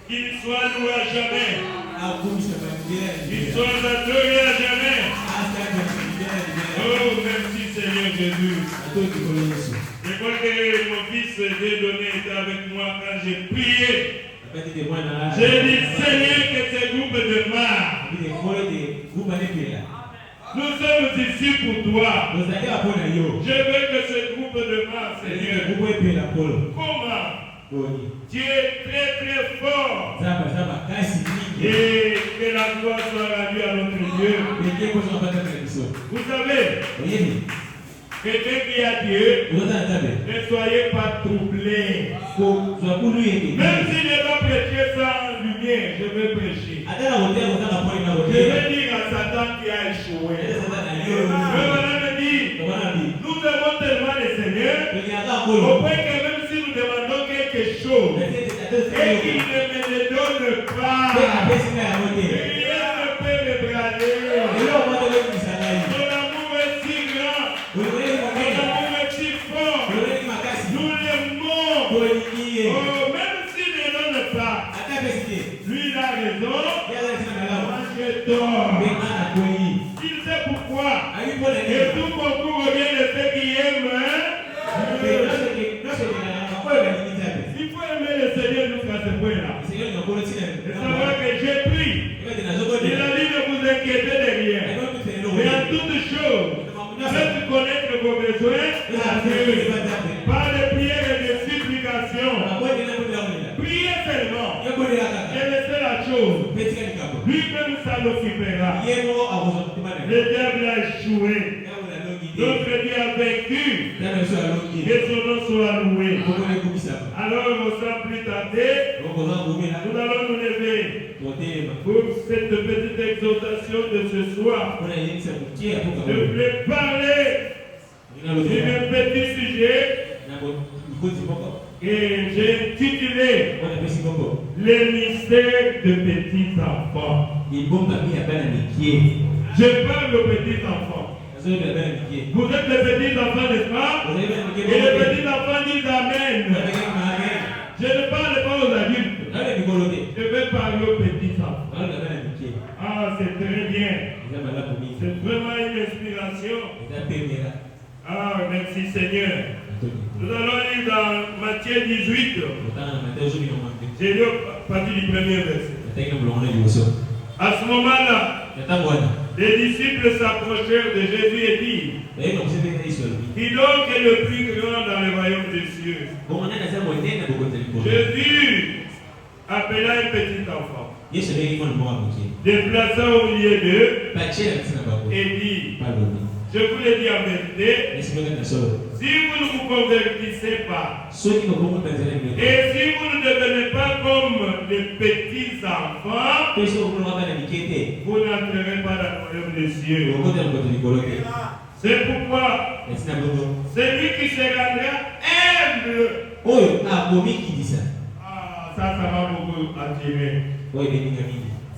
Qu'il soit loué à jamais. Qu'il soit adoré à jamais. Oh, merci Seigneur Jésus. Je crois que mon fils Dédonné était avec moi quand j'ai prié. J'ai dit Seigneur que ce groupe de marre. Nous sommes ici pour toi. Je veux que ce groupe de marre, Seigneur. Comment? Tu es très très fort. Et que la gloire soit rendue à notre Dieu. Vous savez, quelqu'un qui a Dieu, ne soyez pas troublés. Même si je dois prêcher sans lumière, je vais prêcher. Je vais dire à Satan qui a échoué. Nous devons tellement le Seigneur, au point que même si nous demandons quelque chose, et qu'il ne me le donne pas, rien ne peut me brader. Son amour est si grand, son amour est si fort, nous l'aimons. Oh, même s'il ne donne pas, lui il a raison, moi j'ai tort. Il sait pourquoi. Et tout beaucoup revient de ceux qui aiment. Il faut aimer le Seigneur jusqu'à ce point-là. Et savoir que j'ai pris. Il a dit ne vous inquiétez de rien. Mais en toutes choses, faites connaître vos besoins à Dieu. Par les prières et les supplications. Priez seulement. Et laissez la chose. Lui-même ça l'occupera. Le diable a échoué. Notre Dieu a vaincu. Que son nom soit loué. Alors, sans plus tarder, nous allons nous lever. cette petite exhortation de ce soir, je voulais parler d'un petit sujet que j'ai intitulé les mystères de petits enfants. Je parle aux petits enfants. Vous êtes les petits enfants, n'est-ce pas? Et les petits enfants disent Amen. Je ne parle pas aux adultes. Je vais parler aux petits enfants. Ah, c'est très bien. C'est vraiment une inspiration. Ah, merci Seigneur. Nous allons lire dans Matthieu 18. J'ai lu à partir du premier verset. À ce moment-là, les disciples s'approchèrent de Jésus et dirent: qui donc est le plus grand dans le royaume des cieux? Jésus appela un petit enfant, déplaça au milieu d'eux et dit: je vous le dis en vérité, si vous ne vous convertissez pas, et si vous ne devenez pas comme les petits enfants, vous n'entrerez pas dans le royaume des cieux. C'est pourquoi celui qui se rendra humble, ça m'a beaucoup attiré.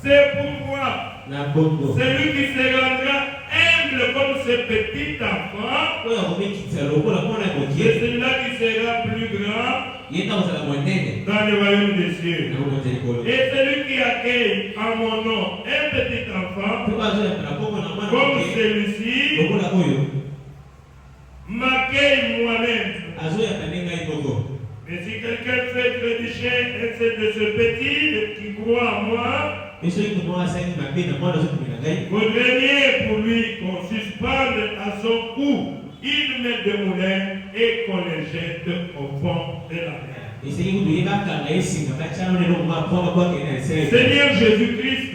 C'est pourquoi celui qui se rendra humble comme ce petit enfant, c'est celui-là qui sera plus grand dans le royaume des cieux. Et celui qui accueille en mon nom un petit enfant, comme celui-ci, m'accueille moi-même. Mais si quelqu'un fait trébucher un de ce petit qui croit en moi, vaudrait mieux pour lui qu'on suspende à son cou une mètre de moulin et qu'on le jette au fond de la mer. Seigneur Jésus-Christ,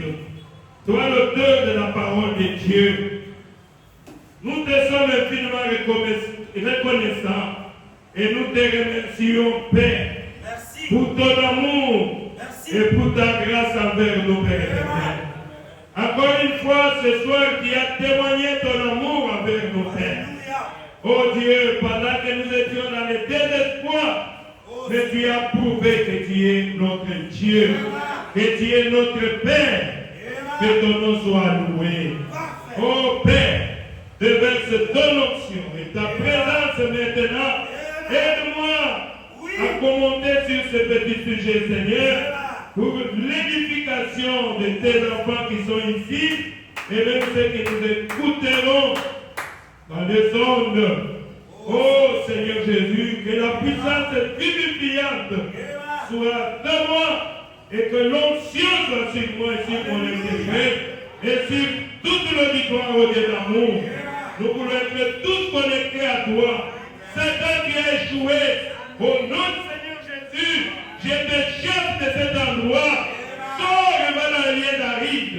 toi l'auteur de la parole de Dieu, nous te sommes infiniment reconnaissants et nous te remercions, Père, pour ton amour et pour ta grâce envers nos pères. Encore une fois, ce soir, tu as témoigné ton amour envers nos pères. Oh Dieu, pendant que nous étions dans le désespoir, mais tu as prouvé que tu es notre Dieu, que tu es notre Père, que ton nom soit loué. Oh Père, déverse ton onction et ta présence maintenant. Aide-moi à commenter sur ce petit sujet, Seigneur, pour l'édification de tes enfants qui sont ici et même ceux qui nous écouteront dans les ondes. Oh Seigneur Jésus, que la puissance vivifiante soit de moi et que l'onction soit sur moi et sur mon intérieur et sur toute l'auditoire au Dieu d'amour. Nous voulons être tous connectés à toi. Satan qui a échoué, au nom du Seigneur Jésus, je te chasse de cet endroit. Sors et va dans les liens d'aride.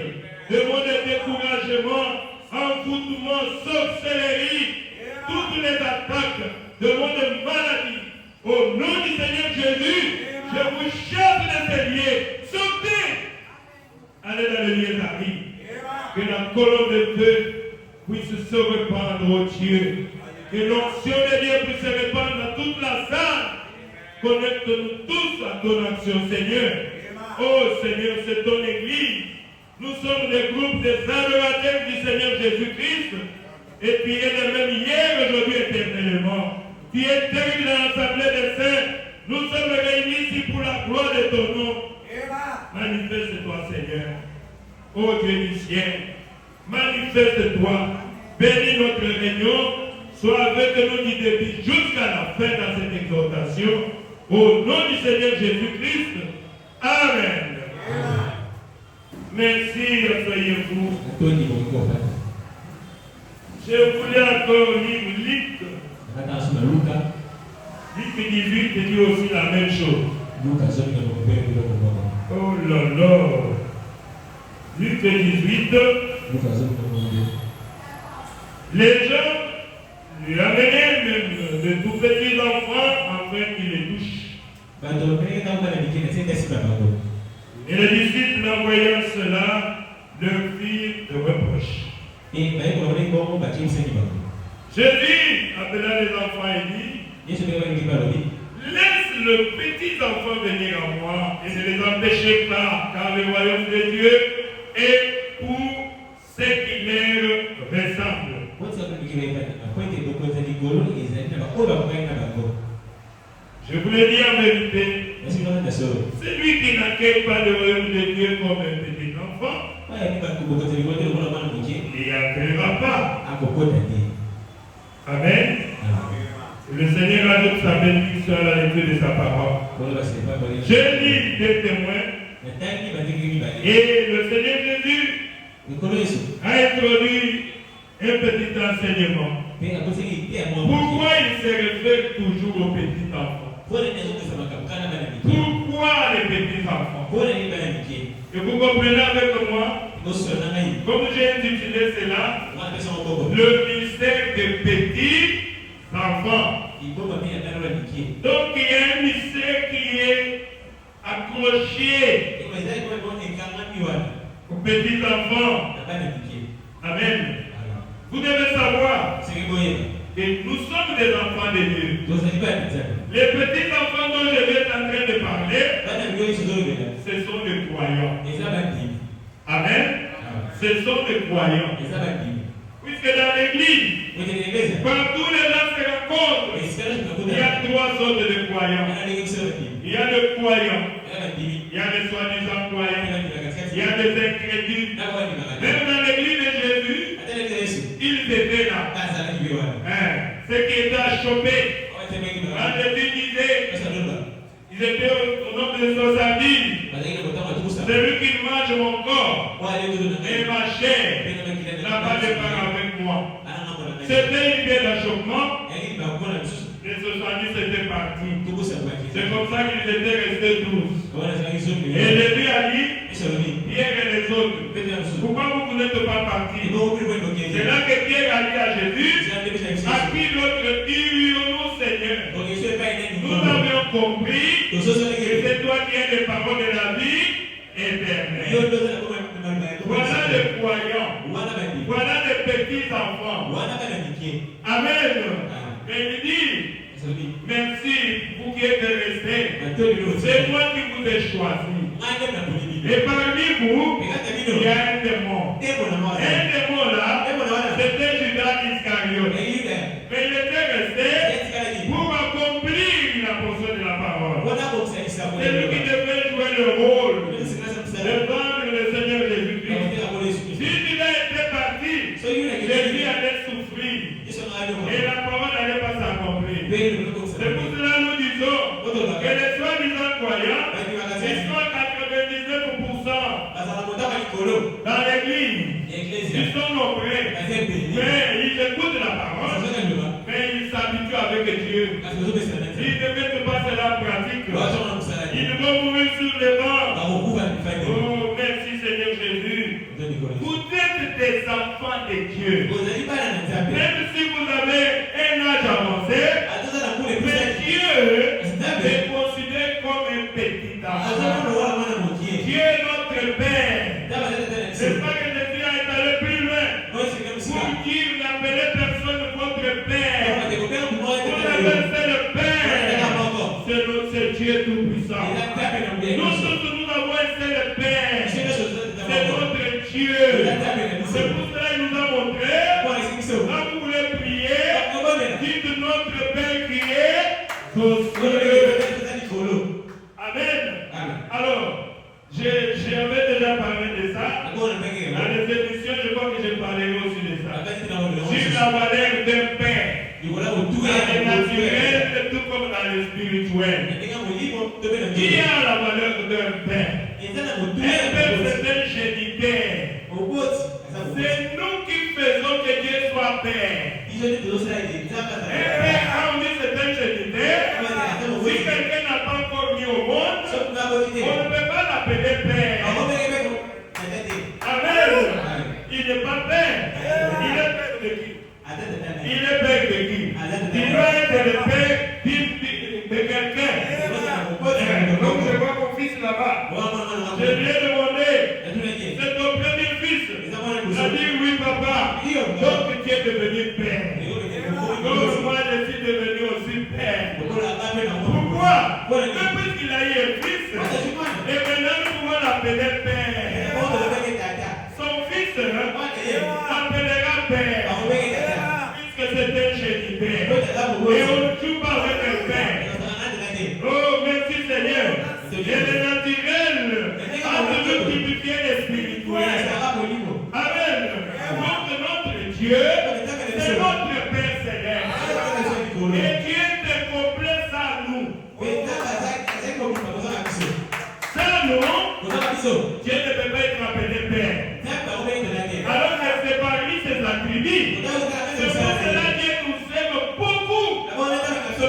Demande de découragement, envoûtement, sorcellerie, toutes les attaques, demande de maladie. Au nom du Seigneur Jésus, je vous chasse de ces liens. Sortez. Allez dans les liens d'aride. Que la colonne de feu puisse se répandre au Dieu. Que l'onction de Dieu puisse se répandre dans toute la salle. Connecte-nous tous à ton action, Seigneur. Oh Seigneur, c'est ton église. Nous sommes des groupes des adorateurs du Seigneur Jésus-Christ. Et tu es le même hier, aujourd'hui, éternellement. Tu es terrible dans l'assemblée des saints. Nous sommes réunis ici pour la gloire de ton nom. Manifeste-toi, Seigneur. Oh Dieu du ciel, manifeste-toi. Bénis notre réunion. Sois avec nous du début jusqu'à la fin dans cette exhortation. Au nom du Seigneur Jésus-Christ. Amen. Merci, asseyez-vous. Je voulais encore lire Luc. Luc 18 dit aussi la même chose. Oh là là. Luc 18. Les gens lui amenaient même de tout petits enfants afin qu'ils les touchent. Et les disciples, en voyant cela, le fil de reproche. Jésus appela les enfants et dit, laisse le petit enfant venir à moi et ne les empêchez pas, car le royaume de Dieu est pour ceux qui leur ressemblent. Je vous le dis en vérité, celui qui n'accueille pas le royaume de Dieu comme un petit enfant, il n'y accueillera pas. Amen. Le Seigneur ajoute sa bénédiction à la lecture de sa parole. Je lis des témoins. Et le Seigneur Jésus a introduit un petit enseignement. Pourquoi il se réfère toujours aux petits enfants? Pourquoi les petits enfants? Et vous comprenez avec moi, comme j'ai intitulé cela, le mystère des petits enfants. Donc il y a un mystère qui est accroché aux petits enfants. Amen. Vous devez savoir que nous sommes des enfants de Dieu. Les petits enfants dont je vais être en train de parler, ce sont les croyants. Amen. Ce sont les croyants. Puisque dans l'église, partout les gens se rencontrent, il y a trois sortes de croyants. Il y a les croyants, il y a les soi-disant croyants, il y a les incrédules. Même dans l'église de Jésus, ils étaient là. Ceux qui étaient achoppés. Quand Jésus disait, ils étaient au nombre de 70. Celui qui mange mon corps et ma chair n'a pas de part avec moi. C'était une idée d'achoppement. Les 70 étaient partis. C'est comme ça qu'ils étaient restés 12. Et Jésus a dit, Pierre et les autres, pourquoi vous n'êtes pas partis? C'est là que Pierre a dit à Jésus, à qui d'autre dirions-nous, Seigneur? Nous avions compris que c'est toi qui as les paroles de la vie éternelle. Voilà les croyants. Voilà les petits enfants. Amen. Mais il dit, merci, vous qui êtes restés. C'est moi qui vous ai choisi. Et parmi vous, il y a un démon. Un démon là, c'était Judas Iscariote. Mais il était resté pour accomplir la portion de la parole. C'est lui qui devait jouer le rôle de vendre le Seigneur Jésus-Christ. Si Judas était parti, Jésus allait souffrir. Et la parole n'allait pas s'accomplir. C'est pour cela que nous disons que les soi-disant croyants, ils sont à 99% dans l'église. Ils sont nombreux. Mais ils écoutent la parole. Mais ils s'habituent avec Dieu. Ils ne mettent pas cela en pratique. Ils vont mourir sur les bancs. Oh, merci Seigneur Jésus. Vous êtes des enfants de Dieu. Même si vous avez un âge avancé, mais Dieu est considéré comme un petit enfant. Dieu est notre Père. C'est pas que Jésus a été allé plus loin pour dire n'appelez personne votre Père. Vous avez fait le Père. C'est Dieu tout-puissant. Nous tous, nous avons un seul Père. C'est notre Dieu. C'est pour cela qu'il nous a montré. Quand vous voulez prier, dites notre Père qui est aux cieux. Amen. Alors, j'avais déjà parlé de ça. Dans les émissions, je crois que j'ai parlé aussi de ça. Sur la valeur d'un père. Dans le naturel, tout comme dans le spirituel. Qui a la valeur d'un père? Un père, c'est un géniteur. C'est nous qui faisons que Dieu soit père. Un père, quand on dit c'est un géniteur, si quelqu'un n'a pas encore mis au monde, on ne peut pas l'appeler père. Amen. Il n'est pas père. Il est père de qui? Il est père de qui? Il doit être le père de quelqu'un. Donc je vois mon fils là-bas. Je lui ai demandé, c'est ton premier fils. Donc tu es devenu père. Donc moi je suis devenu aussi père. Pourquoi? Depuis qu'il a eu un fils, et maintenant nous pouvons l'appeler père. Son fils l'appellera père. Puisque c'est un génipère. Et on ne joue pas avec un père. Oh, merci Seigneur. Et le naturel a toujours typifié le spirituel. Amen. Donc notre Dieu, c'est notre Père céleste. Et Dieu te complète ça nous. Ça nous, Dieu ne peut pas être appelé Père. Alors que c'est parmi ses attributs. C'est pour cela que Dieu nous aime beaucoup.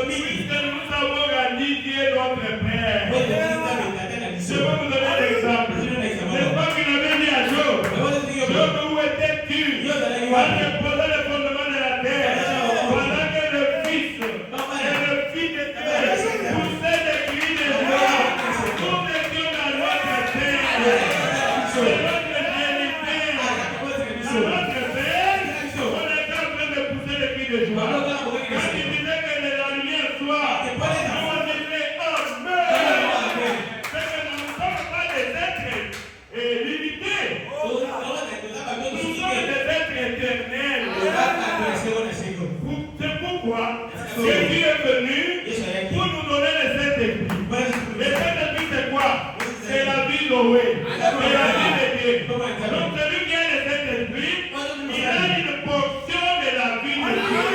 Puisque nous avons grandi, Dieu est notre Père. Je vais vous donner un exemple. N'est-ce pas qu'il avait dit à Job? Job, où étais-tu? Quand il posait le fondement de la terre, pendant que le fils et le fils de Dieu poussaient des cris de joie, nous étions dans notre terre. C'est notre génitère. Dans notre terre, on était en train de pousser des cris de joie. Quand il disait que la lumière soit, nous on disait Amen. C'est que nous ne sommes pas des êtres limités. Nous sommes des êtres éternels. C'est pourquoi Jésus est venu pour nous donner le Saint-Esprit. Le Saint-Esprit c'est quoi? C'est la vie d'Oé. C'est la vie de Dieu. Donc celui qui a le Saint-Esprit, il a une portion de la vie de Dieu.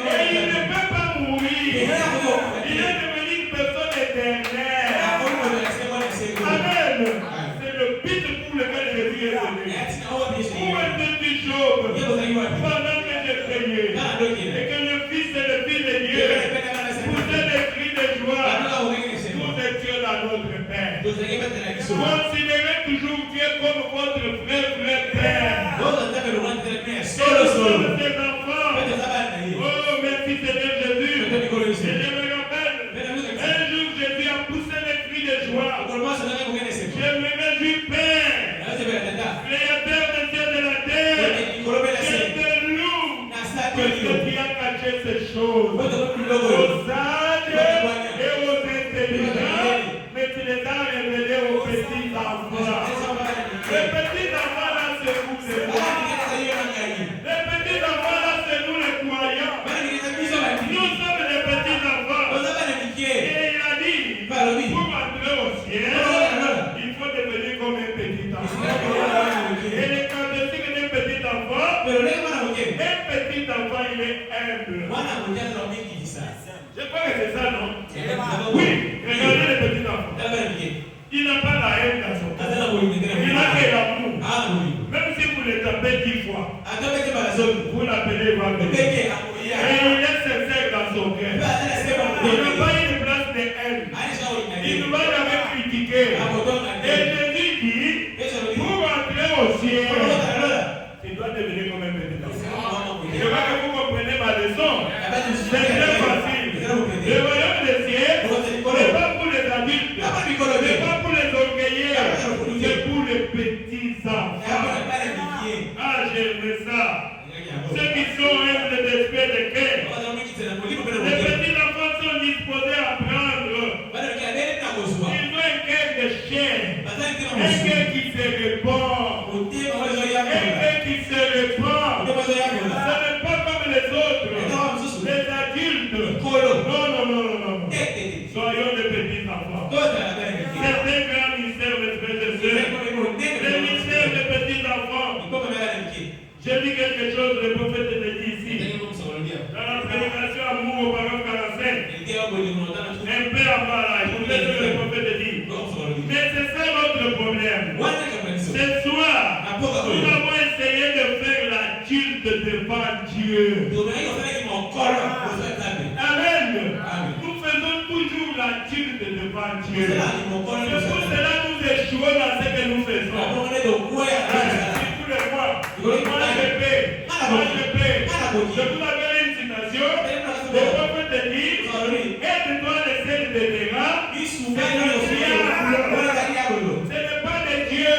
Et il ne peut pas mourir. Il est devenu une personne éternelle. Amen. C'est le but pour lequel Jésus est venu. Où était-tu, Job? Pendant que j'ai prié, et que le Fils et le Fils de Dieu poussaient des cris de joie, nous étions dans notre Père. Considérez toujours Dieu comme votre vrai Père. Nous sommes des enfants. Oh, merci Seigneur Jésus. Et je me rappelle, un jour Jésus a poussé des cris de joie. Je me réjouis, Père, Créateur des cieux et de la terre. Je te loue parce que tu as caché ces choses aux sages et aux intelligents, mais tu les as révélés aux petits enfants. Les petits enfants là, c'est vous les rois. Les petits enfants là, c'est nous les croyants. Nous sommes les petits enfants. Et il a dit, pour entrer au ciel, il faut devenir comme un petit enfant. Et les caractéristiques d'un petit enfant, un petit enfant, il est humble. Je crois que c'est ça, non? Oui, regardez les petits enfants. Il n'a pas la haine dans son cœur. Il n'a que l'amour. Même si vous le tapez 10 fois, vous l'appelez Wagner. Et il est sincère dans son cœur. Il n'a pas une place de haine. Il ne va jamais critiquer. Et Jésus dit, pour entrer au ciel, tu dois devenir comme un petit enfant. Je veux que vous compreniez ma leçon. C'est très facile. Le royaume des cieux, n'est pas pour les adultes, n'est pas pour les orgueilleux, c'est pour les petits enfants. Ah, j'aimerais ça. Ceux qui sont humbles d'esprit de cœur. Les petits enfants sont disposés à apprendre. Ils ont un cœur de chien, un cœur qui se répand, un cœur qui se répand. Ce n'est pas comme les autres, les adultes. Non. Soyons des petits enfants. C'est un grand mystère, mes frères et sœurs. Le mystère des petits enfants. J'ai dit quelque chose, le prophète te dit ici. Dans la prédication Amour au paragraphe 45. Un peu avant là, je vous laisse le prophète dit. Mais c'est ça notre problème. Ce soir, nous avons essayé de faire l'adulte devant Dieu. Amen. Nous faisons toujours l'adulte devant Dieu. C'est pour cela que nous échouons dans ce que nous faisons. Tous les mois, moi je paie. Je vous avais une citation. Le prophète te dit, aide-toi les scènes de terrain. Ce n'est pas de Dieu.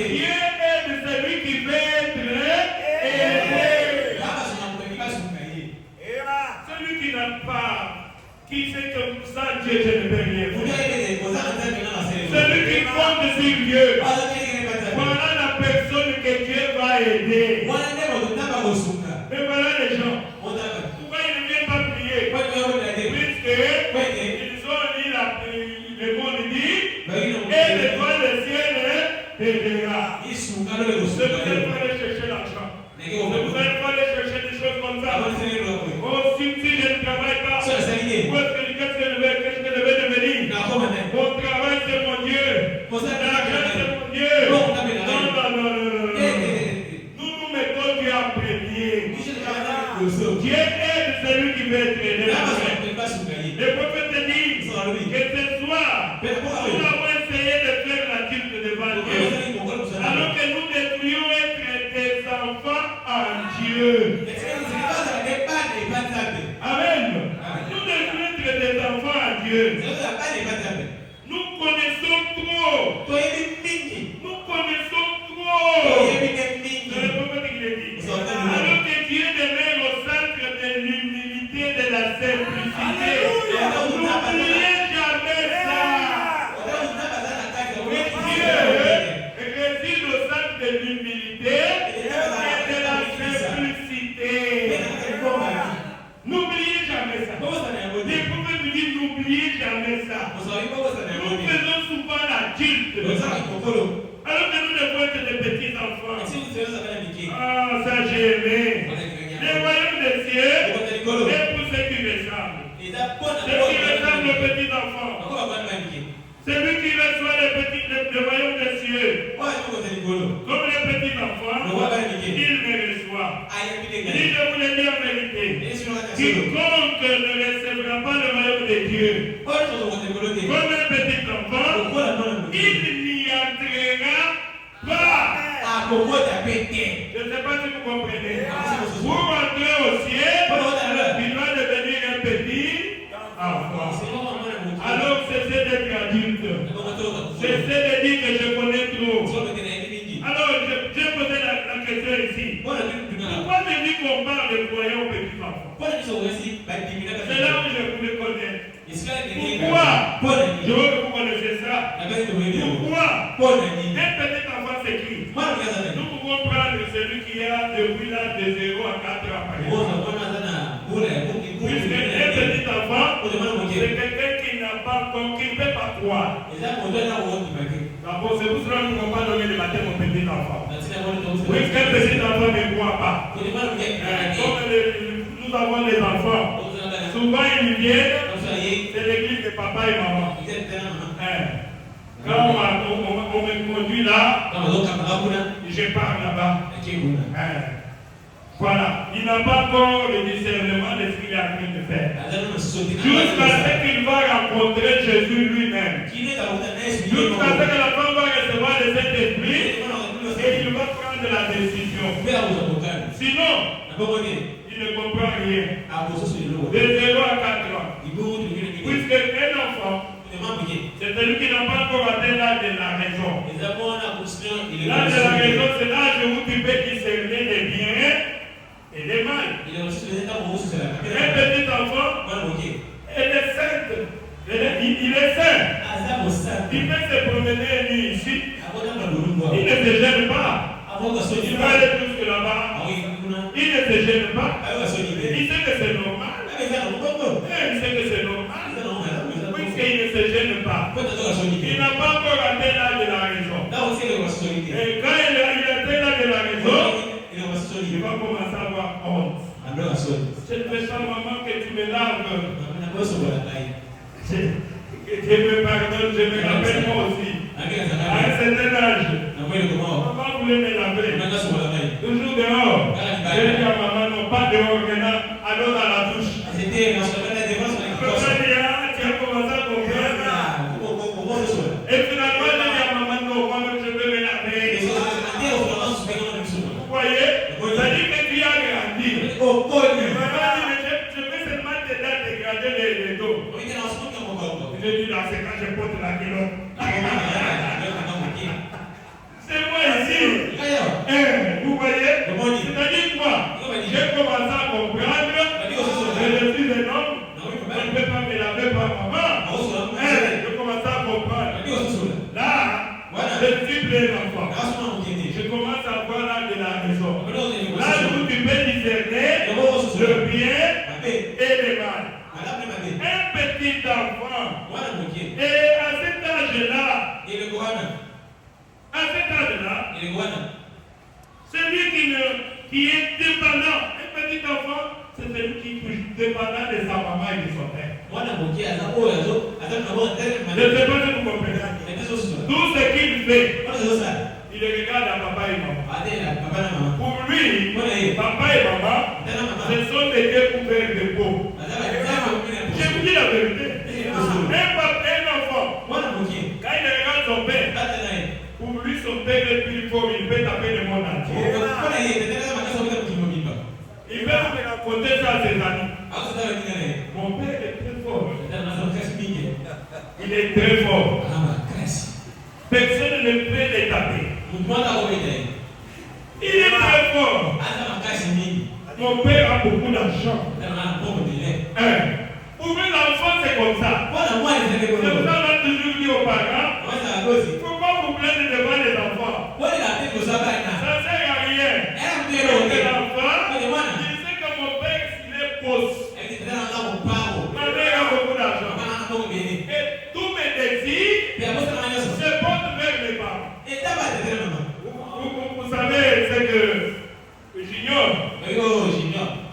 Dieu aide celui qui veut être compte sur Dieu. Voilà la personne que Dieu va aider. Mais voilà les gens. Pourquoi ils ne viennent pas prier? Puisqu'ils ont dit le monde dit, et de toi le ciel t'aidera. Vous allez pas aller chercher l'argent. Vous allez pas aller chercher des choses comme ça. Oh, si je ne travaille pas, qu'est-ce que je vais devenir? Mon travail c'est mon Dieu. L'argent c'est mon Dieu. Non. Nous mettons Dieu en premier. Dieu aide celui qui veut être aidé. Le prophète dit que ce soir, nous avons essayé de faire la culte devant Dieu. Alors que nous devrions être des enfants en Dieu. Amen. Nous devrions être des enfants en Dieu. Nous connaissons trop. Nous connaissons trop. C'est le prophète qui le dit. Alors que Dieu demeure au centre de l'humilité, de la simplicité. N'oubliez jamais ça. Dieu réside au centre de l'humilité et de la simplicité. N'oubliez jamais ça. Les prophètes nous disent n'oubliez jamais ça. Nous faisons souvent la culte. Alors que nous devons être des petits enfants. Ah, ça j'ai aimé. Les royaumes des cieux, et pour ceux qui ressemblent. Ceux qui ressemblent aux petits enfants. Celui qui reçoit les royaumes des cieux. Comme les petits enfants, il me reçoit. Je vous le dis en vérité. Quiconque ne recevra pas le royaume de Dieu, comme un petit enfant, il n'y entrera pas. Je ne sais pas si vous comprenez. Pour entrer au ciel, il doit devenir un petit enfant. Alors cessez d'être adulte. Cessez de dire que je connais trop. Alors je posé la question ici. Pourquoi je dis qu'on parle de croyants aux petits enfants? C'est là où je voulais connaître. Pourquoi? Je veux que vous connaissiez ça. Pourquoi? Un petit enfant c'est qui? Nous pouvons prendre celui qui a depuis l'âge de 0 à 4 ans par exemple. Puisque un petit enfant, c'est quelqu'un qui n'a pas compris, qui ne peut pas croire. D'abord, c'est pour cela que nous ne pouvons pas donner le baptême au petit enfant. Puisqu'un petit enfant ne croit pas. Comme nous avons des enfants, souvent ils viennent, c'est l'église de papa et maman. Quand on me conduit là, je pars là-bas. Voilà, il n'a pas encore le discernement de ce qu'il est en train de faire. Jusqu'à ce qu'il va rencontrer Jésus lui-même. Jusqu'à ce que la femme va recevoir le Saint-Esprit et il va prendre la décision. Sinon, il ne comprend rien. De 0 à 4 ans. Puisque un enfant, c'est celui qui n'a pas encore atteint l'âge de la raison. L'âge de la raison, c'est l'âge où tu peux discerner les biens et les mal. Un petit enfant, il est saint. Il est saint. Il peut se promener lui ici. Il ne se gêne pas. Il va aller plus que là-bas. Il ne se gêne pas. Il sait que c'est normal. Il sait que c'est normal. Puisqu'il ne se gêne pas. Il n'a pas encore atteint l'âge de la raison. Et quand il atteint l'âge de la raison, il va commencer à avoir honte. Je ne veux pas, maman, que tu me laves. Que Dieu me pardonne, je me rappelle moi aussi. À un certain âge, maman voulait me laver. Toujours dehors. Je dis à maman, non, pas dehors, maintenant, allons dans la douche. Tu as commencé à comprendre. Et finalement, je dis à maman, non, moi-même, je veux me laver. Vous voyez? Ça dit que tu as grandi. Maman dit, mais je veux seulement t'aider à dégrader les dos. Je dis, là, c'est quand je porte la culotte. C'est moi ici. Vous voyez? C'est-à-dire quoi? J'ai commencé à comprendre. Je suis un homme. Je ne peux pas me laver par maman. Je commence à comprendre. Là, Je suis plein d'enfants. Je commence à voir l'âge de la raison. L'âge où tu peux discerner le bien et le mal. Un petit enfant. Et à cet âge-là, celui qui est dépendant, un petit enfant, c'est celui qui est dépendant de sa maman et de son père. Je ne sais pas si vous comprenez. Tout ce qu'il fait, il regarde à papa et maman. Pour lui, papa et maman, ce sont des découvertes de peau. Je vous dis la vérité. Un enfant, quand il regarde son père, pour lui, son père est plus fort, il peut taper le monde entier. Il peut me raconter ça à ses amis. Mon père est très fort. Il est très fort. Personne ne peut les taper. Il est très fort. Mon père a beaucoup d'argent. Pour lui, l'enfant, c'est comme ça. C'est pour ça qu'on a toujours dit aux parents, pourquoi vous plaindre devant les enfants? Ça ne sert à rien. Et l'enfant, il sait que mon père, il est poste. Ma mère a beaucoup d'argent. Et tous mes désirs se portent vers mes parents. Vous savez, c'est que Junior,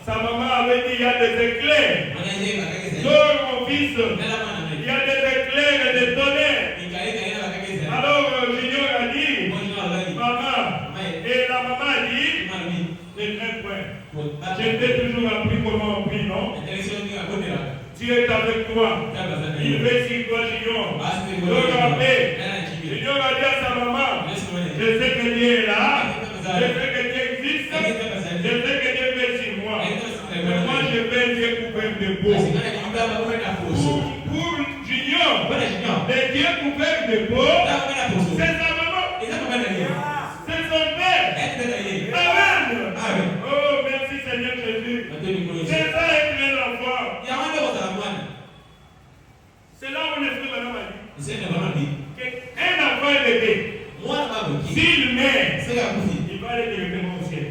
sa maman avait dit il y a des éclairs. Sors mon fils, il y a des éclairs et des tonnerres. Alors Junior a dit, maman, et la maman a dit, ne crains point. Je t'ai toujours appris comment on prie, non? Tu es avec toi. Il veut sur toi, Junior. Junior a dit à sa maman, je sais que Dieu est là, je sais que Dieu existe, je sais que Dieu veut sur moi. Mais moi, je vais Dieu couvert de peau. Pour Junior, le Dieu couvert de peau, c'est sa maman. C'est son père. Amen. Oh, merci Seigneur Jésus. C'est ça être un enfant. C'est là où l'esprit de l'homme a dit. Un enfant est bébé. S'il naît, il va aller directement au ciel.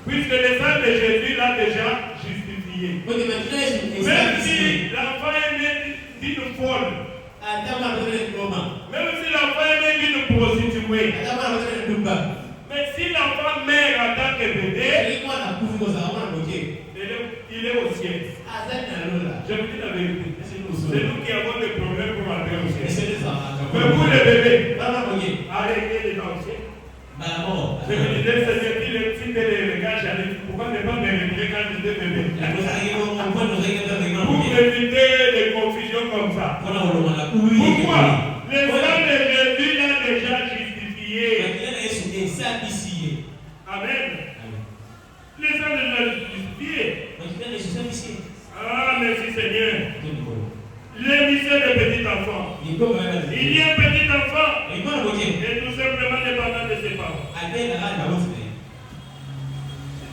Puisque le sang de Jésus l'a déjà justifié. Même si l'enfant est né d'une folle, même si l'enfant est né d'une prostituée, mais si l'enfant meurt en tant que bébé, il est au ciel. Je vous dis la vérité. C'est nous qui avons des problèmes pour entrer au ciel. Mais vous les bébés, arrêtez les gens au ciel. Je me disais, Seigneur, si les gars, pourquoi ne pas me retirer quand j'étais bébé? Pour éviter des confusions comme ça. Pourquoi? Le sang de Jésus l'a déjà justifié. Amen. Le sang de Jésus justifié. Ah, merci Seigneur. Les mystères des petits enfants. Il y a un petit enfant et tout simplement dépendant de ses parents.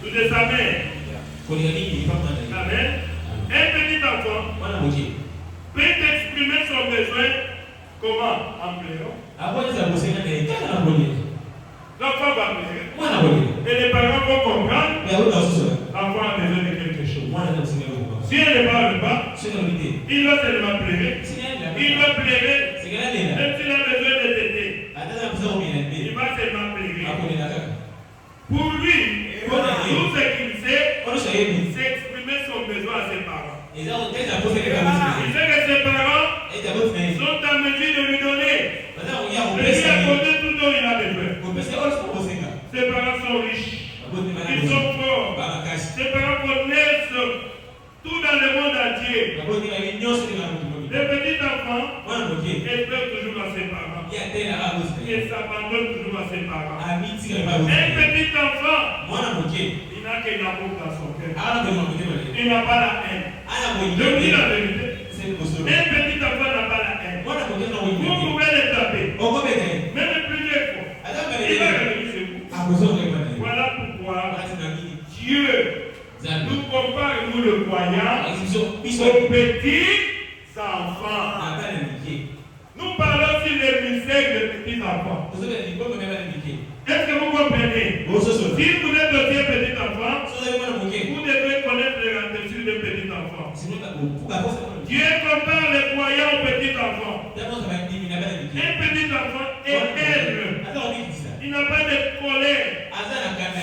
Ou de sa mère. Amen. Un petit enfant peut exprimer son besoin comment? En pleurant. L'enfant va pleurer. Et les parents vont comprendre. L'enfant a besoin de quelque chose. Si elle ne parle pas, il va seulement pleurer. Il va pleurer. Même s'il a besoin de t'aider, il va seulement pleurer. Pour lui, tout ce qu'il sait, c'est exprimer son besoin à ses parents. Il sait que ses parents sont en mesure de lui donner. De lui accorder tout dont il a besoin. Ses parents sont riches. Ils sont forts. Ses parents connaissent tout dans le monde entier. Les petits enfants espèrent toujours à ses parents. Et s'abandonnent toujours à ses parents. Un petit enfant, il n'a qu'un amour dans son cœur. Il n'a pas la haine. Je vous dis la vérité. Un petit enfant n'a pas la haine. Vous pouvez le taper. Même plusieurs fois. Il va revenir sur vous. Voilà pourquoi Dieu nous compare, nous le croyants, aux petits enfants. Nous parlons sur les mystères enfant? Est-ce que vous comprenez? Si vous êtes aussi un petit enfant, vous devez connaître les rendez-vous d'un petit enfant. Dieu compare les croyants aux petits enfants. Un petit enfant est humble. Il n'a pas de colère.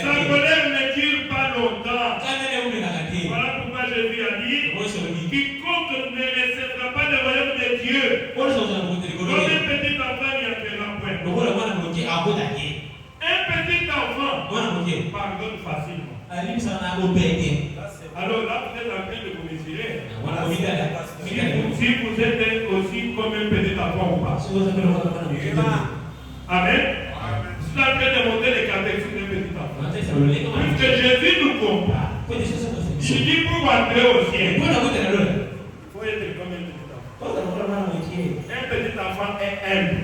Sa colère ne dure pas longtemps. Voilà pourquoi Jésus a dit, quiconque ne recevra pas le royaume de Dieu, comme un petit enfant n'y entrera point. Un petit enfant pardonne facilement. Alors là, vous êtes en train de vous mesurer. Si vous êtes aussi comme un petit enfant ou pas. Amen. Vous êtes en train de monter les caractéristiques d'un petit enfant. Puisque Jésus nous compare. Il dit pour entrer au ciel, il faut être comme un petit enfant. Un petit enfant est humble.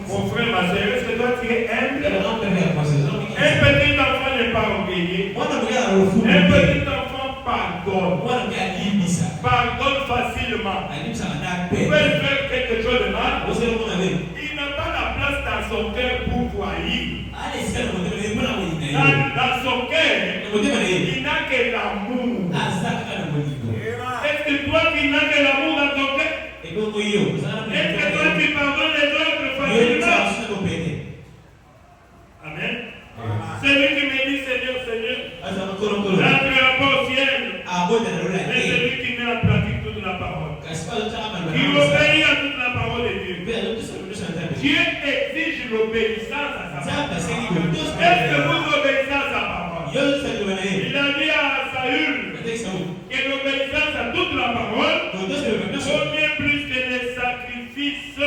Mon frère, ma soeur, est-ce que toi tu es humble? Un petit enfant n'est pas orgueilleux. Un petit enfant pardonne. Pardonne facilement. Vous pouvez faire quelque chose de mal. Il n'a pas la place dans son cœur pour voyer. Dans son cœur, il n'a que l'amour. Est-ce que toi qui n'as que l'amour dans ton cœur? Est-ce que toi tu pardonnes les autres facilement? Amen. Celui qui me dit Seigneur, Seigneur, n'entrera pas au ciel. Mais celui qui met en pratique toute la parole. Il obéit à toute la parole de Dieu. Dieu exige l'obéissance à sa parole. Est-ce que vous obéissez à sa parole? Il a dit à Saül que l'obéissance à toute la parole convient plus que les sacrifices.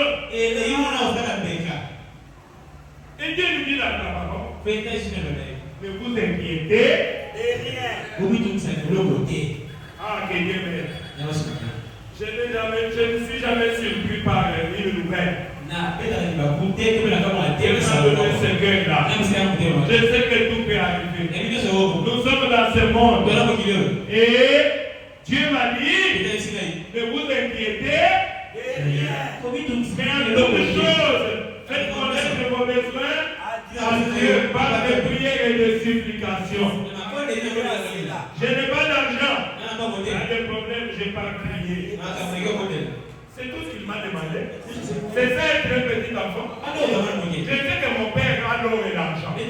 Et Dieu lui dit dans la parole, ne vous inquiétez de rien. Ah, que Dieu m'aide. Je ne suis jamais surpris par une nouvelle. Je sais que tout peut arriver. Nous sommes dans ce monde. Et Dieu m'a dit, ne vous inquiétez mais en toutes choses, faites connaître vos besoins à Dieu par des prières et des supplications. Je n'ai pas d'argent. Il y a des problèmes, je n'ai pas prié. C'est tout ce qu'il m'a demandé. C'est ça être un petit enfant. Je sais que mon père a l'or et l'argent. Il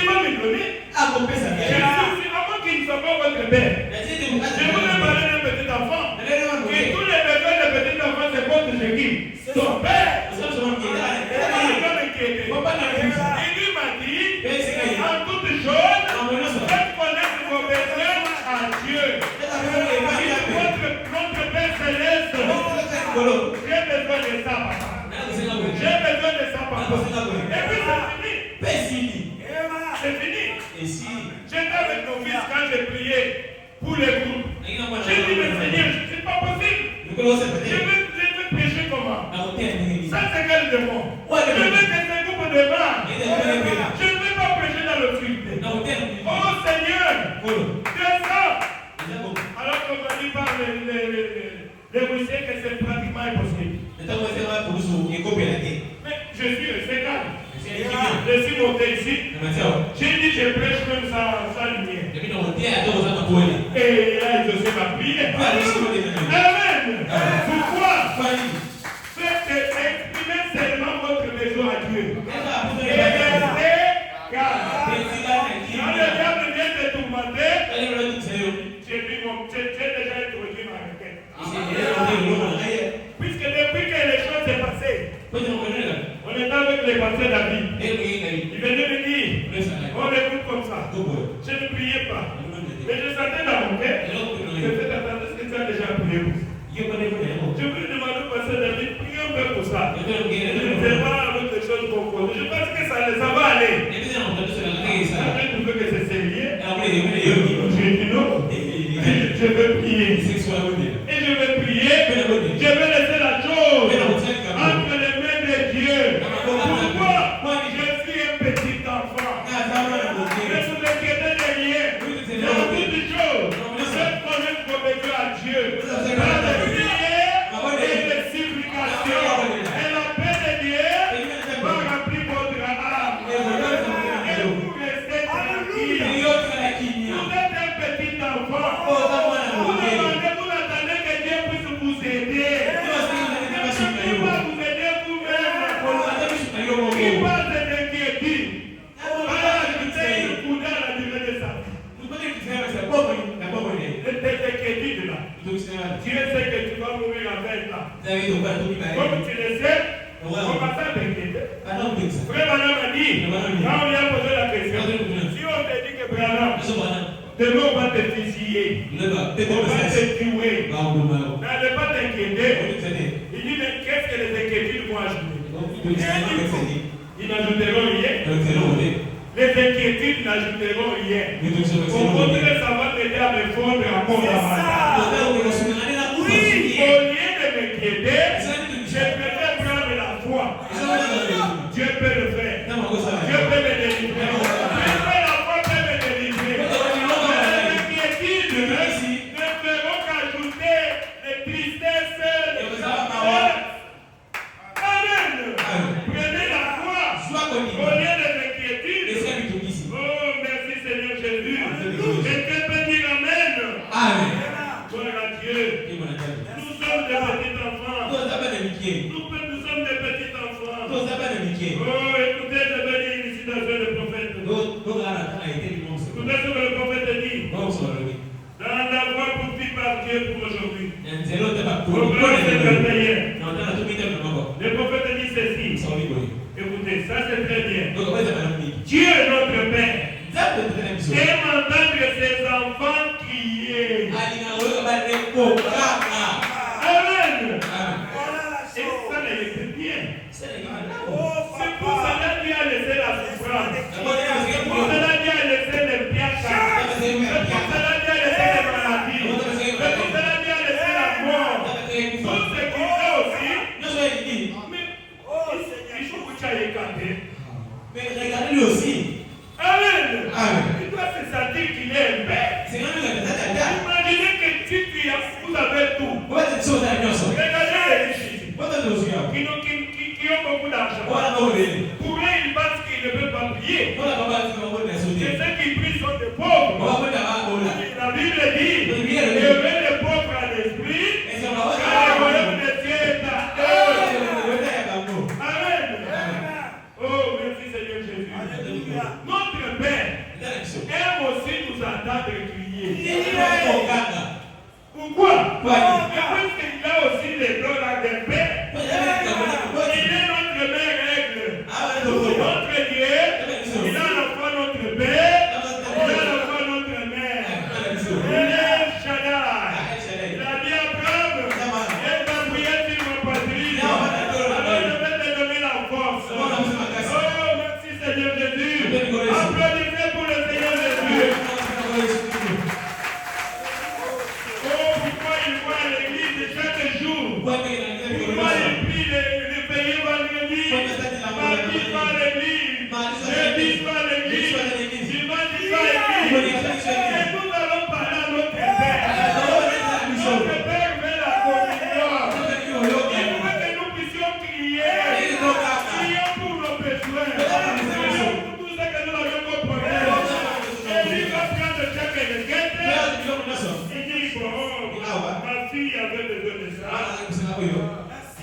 va me donner. Avant qu'il ne soit pas votre père. Je voulais parler d'un petit enfant. Et tous les besoins de petit enfant, c'est contre qui? Son père. Et lui m'a dit, en toutes choses, faites connaître vos besoins à Dieu. Notre Père Céleste, j'ai besoin de ça, papa. J'ai besoin de ça, papa. Et puis c'est fini. C'est fini. J'étais avec nos fils quand j'ai prié pour les groupes. J'ai dit, mais Seigneur, c'est pas possible. Je veux prêcher comment? Ça, c'est quel démon? Je veux que ces groupes de marre. Je ne veux pas prêcher dans le culte. Oh Seigneur, descends. Alors qu'on m'a dit par les Russes que c'est pratiquement impossible. Mais je suis resté calme. Je suis monté ici. J'ai dit je prêche même sans lumière. Et il a exaucé ma prière. Amen. Pourquoi? Faites exprimer seulement votre besoin à Dieu. Et restez calme. Quand le diable vient te tourmenter, j'ai déjà introduit ma requête. Puisque depuis que les choses sont passées, on est avec les pasteurs David. Il venait me dire, on écoute comme ça. Je ne priais pas. Mais je sentais dans mon cœur, je fais attendre ce que tu as déjà prié pour ça. Je voulais demander au pasteur David, priez un peu pour ça. Je ne sais pas autre chose pour vous. Je pense que ça va aller. J'ai trouvé que c'est sérieux. J'ai dit non. Je veux prier. Et je veux prier. Je veux laisser la chose entre les mains de Dieu. Pourquoi? Je suis un petit enfant. Ne vous inquiétez de rien. Dans toutes choses, faites connaître vos besoins à Dieu. Par les prières et les supplications. Et la paix de Dieu t'inquiéter. Frère Branham a dit, quand on lui a posé la question, si on te dit que Branham, demain on va te fusiller, on va te tuer, n'allez pas t'inquiéter. Il dit, mais qu'est-ce que les inquiétudes vont ajouter? Ils n'ajouteront rien. Les inquiétudes n'ajouteront rien. Au contraire, ça va m'aider à me fondre encore davantage. Oui, au lieu de m'inquiéter, je préfère prendre la foi. Dieu peut le faire. Dieu peut me délivrer. La foi peut me délivrer. Les inquiétudes ne feront qu'ajouter les tristesses, les malheurs. Amen. Prenez la foi au lieu des inquiétudes. Oh, merci Seigneur Jésus. Quelqu'un peut dire Amen. Amen. Gloire à Dieu. Nous sommes des petits enfants. Nous sommes des petits enfants. Oh, écoutez, je vais dire une citation du prophète. Écoutez ce que le prophète dit. Dans la voie poursuivie par Dieu pour aujourd'hui. Le prophète dit ceci. Écoutez, ça c'est très bien. Dieu notre Père aime entendre ses enfants crier. Amen. Et ça n'est bien. C'est pour cela Dieu a laissé la souffrance. C'est pour cela Dieu a laissé les piages. C'est pour cela Dieu a laissé les maladies. C'est pour cela Dieu a laissé la mort. Tout ce qu'il fait aussi. Mais il faut que tu ailles écarter. Mais regardez-lui aussi. Amen. Il doit se sentir qu'il est un père. Imaginez que tu vous avez tout. Regardez les riches ici. Qui ont beaucoup d'argent. Pour eux, ils pensent qu'ils ne peuvent pas prier. Et ceux qui prient sont des pauvres. La Bible dit, élevez les pauvres à l'esprit, car le royaume des cieux est à eux. Amen. Oh, merci Seigneur Jésus. Notre Père aime aussi nous entendre crier. Pourquoi? Parce qu'il a aussi les dons à des pères. Il est notre mère règle. Notre Dieu, il a à la fois notre Père, il a à la fois notre mère. Il est Shaddai. Il a dit à Abraham, et ta prière sur ma patrie. Alors je vais te donner la force. Oh, merci Seigneur Jésus. Applaudissez pour le Seigneur Jésus. Oh, pourquoi il voit à l'église chaque jour? Pourquoi il prie le pays vendredi? Mardi pas à l'église. Jeudi pas à l'église. Dimanche pas à l'église. Et nous allons parler à notre Père. Notre Père veut la communion. Il veut que nous puissions crier. Crions pour nos besoins. Crions pour tout ce que nous avons comme problème. Et lui va prendre chaque étiquette. Il dit, bon, ma fille avait besoin de ça.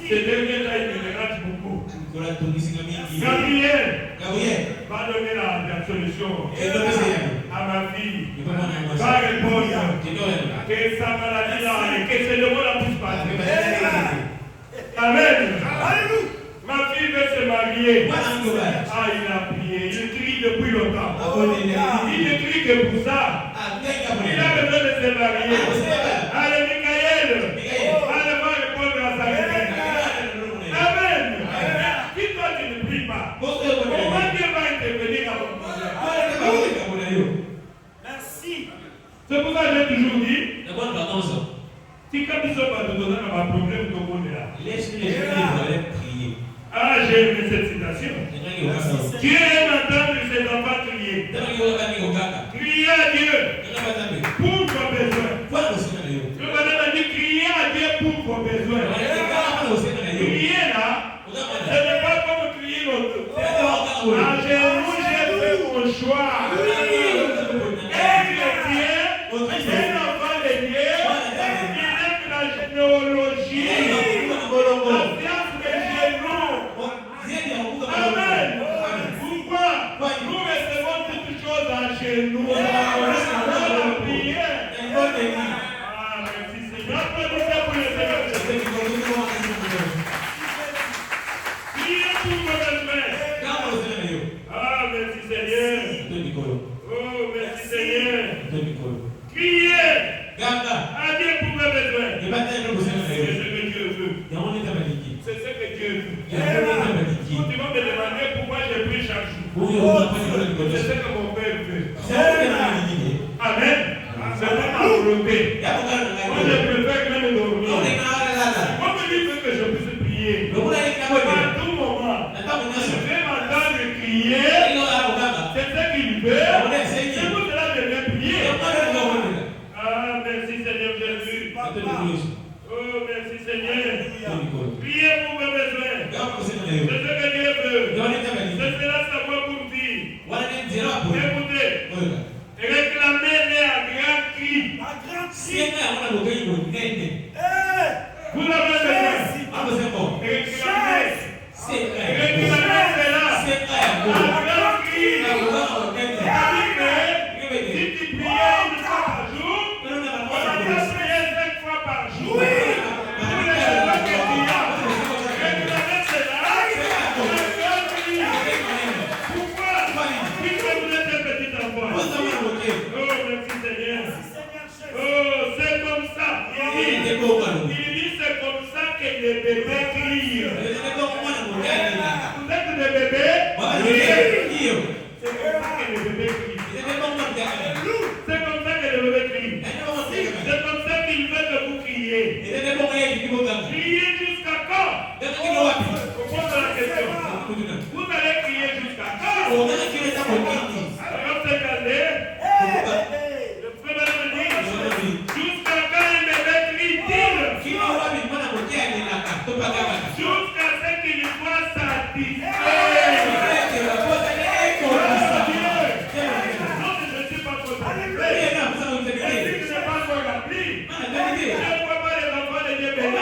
Ce dernier là, il me rate beaucoup. Gabriel va donner la solution à ma fille. Va répondre que sa maladie là et que c'est le mot la puisse passer. Amen. Ma fille veut se marier. Ah, il a prié. Il crie depuis longtemps. Il ne crie que pour ça. Il a besoin de se marier. Allez, Michael. Allez, va répondre à sa requête. Amen. Si toi tu ne pries pas, comment Dieu va intervenir dans ton problème? Merci. C'est pour ça que j'ai toujours dit, si quand ils sont pas de donner un problème, tout le monde est là. Laisse-les prier. Ah, j'ai aimé cette citation. Dieu aime entendre ses enfants crier. Crier à Dieu pour vos besoins. Le madame a dit crier à Dieu pour vos besoins. Crier là, ce n'est pas comme crier l'autre. À genoux, j'ai fait mon choix. Et Dieu, un enfant de Dieu, il aime la généalogie, la science des genoux. Amen. Pourquoi? Nous recevons toutes choses à genoux. La prière. Ah, merci Seigneur. Applaudissez pour le Seigneur. Priez pour C'est ce que mon père fait. Amen. C'est pas ma volonté. Moi, je préfère même dormir. Moi, je dis que je puisse prier. À tout moment, je vais m'entendre crier. C'est ce qu'il veut. C'est pour cela que je vais prier. Ah, merci Seigneur Jésus. Oh, merci Seigneur. Priez pour mes besoins. C'est ce que Dieu veut. C'est cela sa voix pour dire. Écoutez. Réclamez-les à grand cri. Vous l'avez besoin. Réclamez. Réclamez cela à grand cri. Si tu priais une fois par jour, on va te prier 5 fois par jour. Tous les jours que tu as, réclamez cela à grand cri. Pourquoi? Puisque vous êtes un petit enfant. Oh, merci Seigneur. Oh, c'est comme ça. Il dit c'est comme ça que les bébés crient. Vous êtes des bébés? C'est comme ça que les bébés crient. C'est comme ça que les bébés crient. C'est comme ça qu'il veut que vous criez. Criez jusqu'à quand? On pose la question. Vous allez crier jusqu'à quand? Alors c'est calé. Le frère me dit, jusqu'à quand un bébé crie, dit-il? Jusqu'à ce qu'il soit satisfait. Non, je ne suis pas trop satisfait. Je ne sais pas encore rempli. Je ne vois pas les enfants de Dieu bénis. Je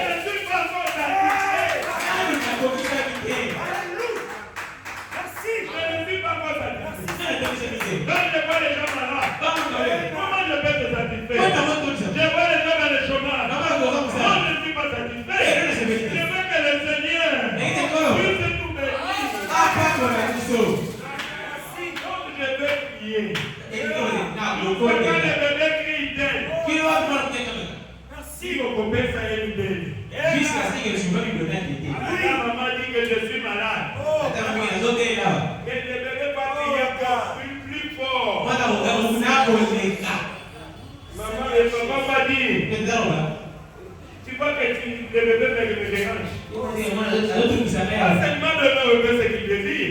ne suis pas encore satisfait. Je ne suis pas encore satisfait. Quand je vois les gens malades, comment je peux te satisfaire? Je vois les gens dans le chômage. Non, je ne suis pas satisfait. Je veux que le Seigneur puisse tout bénir. Donc je veux prier. Pourquoi quand les bébés crient d'elle? Si mon copain ça est libéré. La maman dit que je suis malade. Et les bébés vont crier encore plus fort. Maman et papa va dire. Tu vois que les bébés me dérangent. Seulement de leur bébé ce qu'il désire.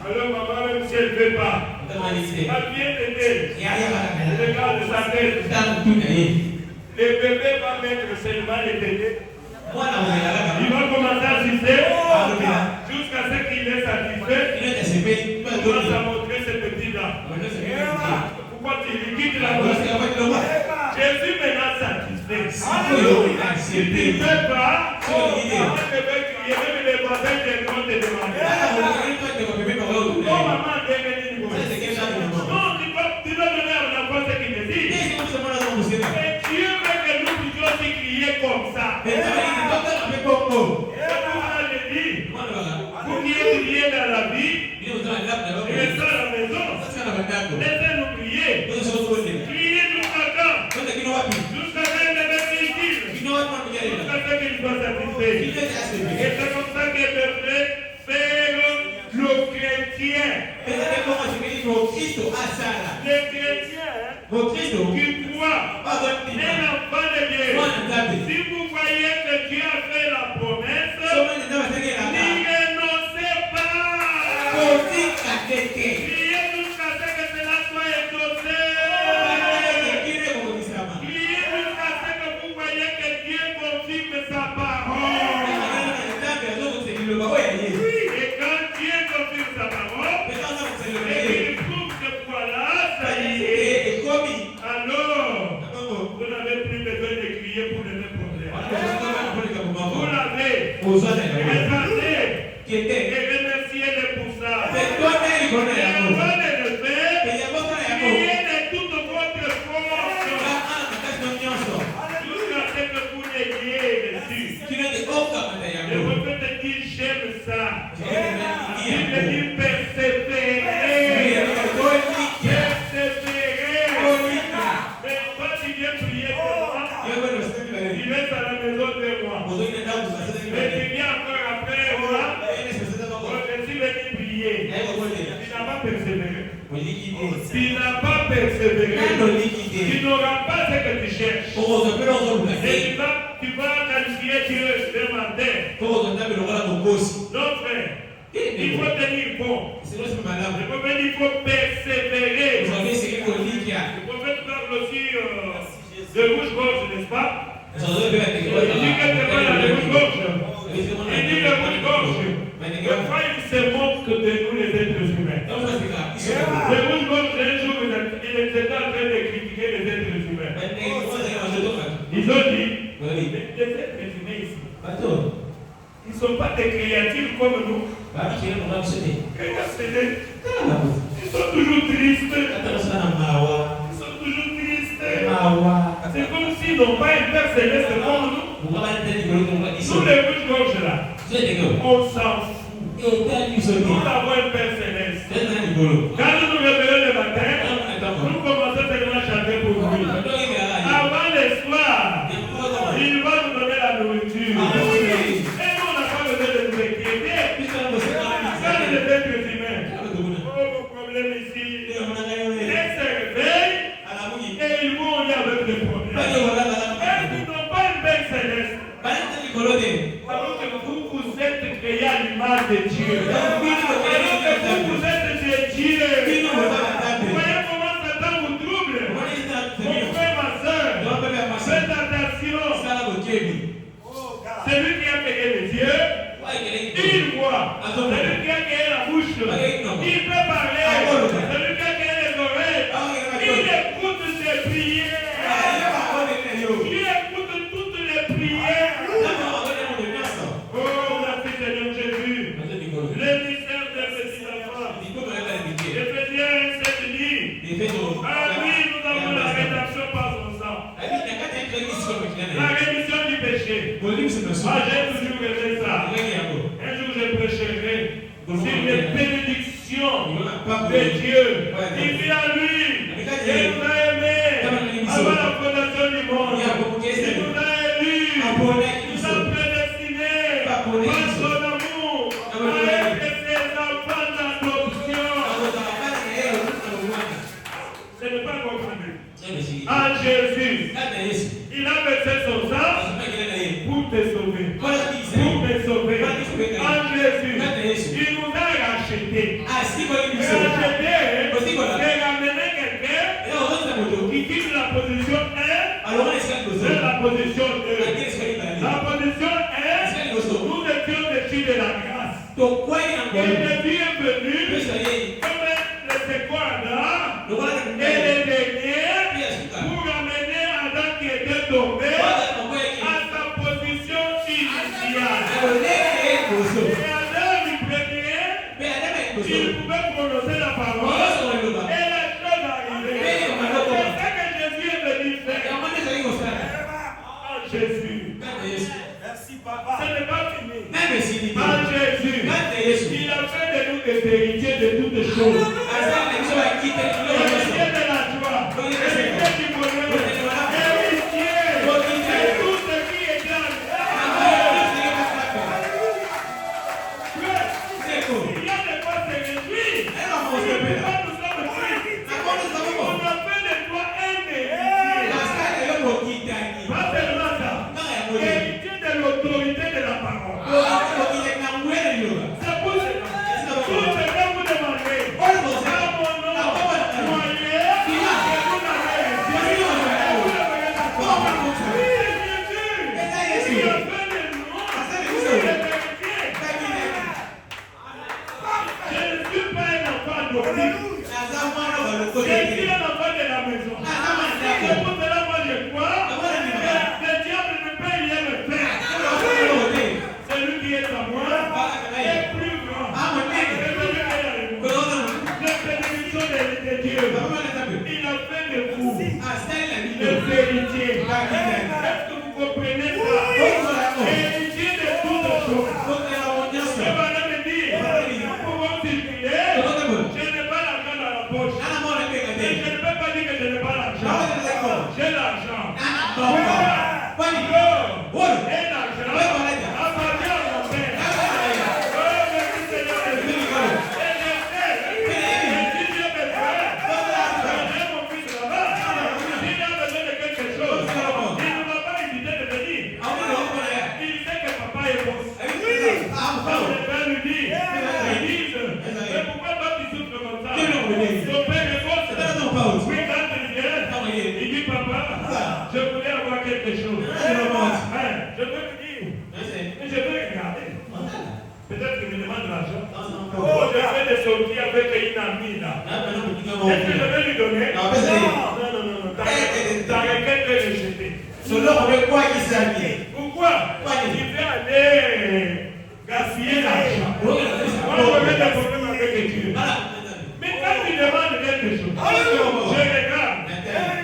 Alors maman, même si elle ne veut pas, elle vient t'aider. Regarde sa tête. Les bébés vont mettre seulement les bébés. Il va commencer à sucer jusqu'à ce qu'il est satisfait. Il commence à montrer ses petits-là. Pourquoi tu lui quittes la bouche? Jésus maintenant satisfait. Si tu ne veux pas, on devait crier, même les voisins vont te demander. Oh maman, non, tu dois donner à l'enfant ce qu'il te dit. Et Dieu veut que nous puissions aussi crier comme ça. C'est pour ça que je dis, vous qui criez dans la vie, restez à la maison, laissez-nous crier. Criez jusqu'à quand? Jusqu'à ce que le véhicule, jusqu'à ce qu'il soit satisfait. Et c'est comme ça que devrait faire le chrétien. Les chrétiens qui croient un enfant de Dieu. Si vous voyez que Dieu a fait la promesse, n'y renoncez pas. Priez jusqu'à ce que cela soit exaucé. Priez jusqu'à ce que vous voyez que Dieu confirme sa parole. Et quand Dieu confirme sa parole, et qu'il prouve que voilà, ça y est, alors vous n'avez plus besoin de crier pour le même problème. Vous l'avez. Regardez et remerciez-le pour ça. Et avant de le faire, priez de toute votre force jusqu'à ce que vous n'ayez dessus. Et vous faites dire j'aime ça. Il veut dire persévérer. Mais quand tu viens prier pour moi, il reste à la maison de moi. Mais tu viens encore après moi. Tu n'as pas persévéré. Tu n'auras pas ce que tu cherches. Et tu vas qualifier Dieu demander. Non, frère. Il faut tenir bon. Le prophète, il faut persévérer. Le prophète parle aussi de rouge-gorge, n'est-ce pas? Il dit quelque part dans le rouge-gorge. Il dit le rouge-gorge. Parfois, il se moque de nous les êtres humains. Le rouge-gorge, un jour, il était en train de critiquer les êtres humains. Ils ont dit, les êtres humains ici, ils ne sont pas des créatures comme nous. Ils sont toujours tristes. C'est comme s'ils n'ont pas une père céleste comme nous. Nous les rouges-gorges là, on s'en fout. Nous avons un père céleste. Quand nous nous réveillons le matin, nous commençons seulement à chanter pour lui. Avant le soir, il va nous donner la nourriture. Et nous, on n'a pas besoin de nous inquiéter. Ça, les êtres humains. Oh, le problème ici, ils se réveillent et ils vont aller avec des problèmes. Et ils n'ont pas une père céleste. Alors que vous êtes créés à l'image de Dieu. Alors que vous êtes de Dieu. Vous voyez comment Satan vous trouble. Mon frère, ma soeur, faites attention. Celui qui a créé les yeux, il voit. Celui qui a créé la bouche, il peut parler. Celui qui a créé les oreilles, il écoute ses prières. Il écoute toutes les prières. Oh, merci Seigneur Jésus. Le mystère des petits enfants. Éphésiens 7 dit. Ah oui, nous avons la rédemption par son sang. La rémission du péché. Ah, j'ai toujours rêvé ça. Un jour je prêcherai sur les bénédictions de Dieu. Il dit à lui, il nous a aimés avant la fondation du monde. Il nous a élus. Il nous a prédestinés par son amour à être ses enfants d'adoption. Ce n'est pas compris. En Jésus, il a versé son sang pour te sauver. Pour te sauver. En Jésus, il nous a rachetés. Rachetés, c'est ramener quelqu'un qui quitte la position 1 vers la position 2. La position 1, nous étions dessus de la grâce. Et le bienvenu, comme le second Adam, et le dernier, pour ramener Adam qui était tombé à sa position initiale. Et Adam, le premier, il pouvait prononcer la parole et la chose arrivait. C'est ça que Jésus est venu faire. En Jésus. Merci papa. Ce n'est pas fini. En Jésus, il a fait de nous des héritiers de toutes choses. Héritiers de la joie. Héritiers du bonheur. Héritiers de tout ce qui est dans le il y a des fois se réjouir. Nous sommes tristes. On a fait de toi un héritier. Pas seulement ça. Héritier de l'autorité de la parole. C'est pour ça. Tout ce que vous demandez. À mon nom. Moyen. Que vous n'avez Jésus. Il a fait de nous. Je ne suis pas un enfant adoptif. Je suis un enfant de la maison. C'est pour cela moi je crois que le diable ne peut rien me faire. Celui qui est à moi est plus grand. C'est celui qui est avec moi. Les bénédictions de Dieu. Il a fait de vous des héritiers. Est-ce que vous comprenez ça? Héritiers de toutes choses. Et madame me dit, nous pouvons circuler. Je n'ai pas la Le père lui dit, ils disent, mais pourquoi toi tu souffres comme ça? Ton père répond, oui, quand tu viens, il dit, papa, je voulais avoir quelque chose. Je peux lui dire, mais je veux regarder. Peut-être qu'il me demande de l'argent. Je fais des sorties avec une amie là. Est-ce que je vais lui donner? Non. T'as quelqu'un de le jeter. Pourquoi? Il veut aller gaspiller l'argent. Moi, je vais des problèmes avec Dieu. Mais quand tu demandes quelque chose, je regarde.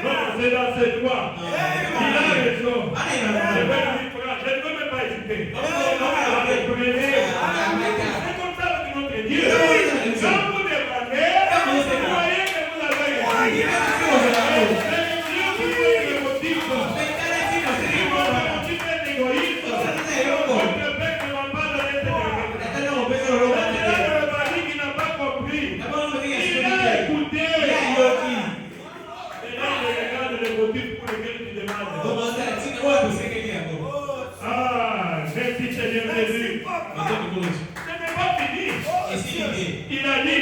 Non, c'est dans ses doigts. Il a raison. Je vais lui prendre. Je ne peux même pas hésiter. C'est comme ça avec notre Dieu. Quand vous demandez, vous voyez que vous avez gagné. C'est Dieu qui fait le motif. Si votre motif est égoïste, votre père ne va pas donner cette réponse. Le mari qui n'a pas compris, il a écouté. Et là, il regarde le motif pour lequel tu demandes. Ah, merci Seigneur Jésus. Ce n'est pas fini. Il a dit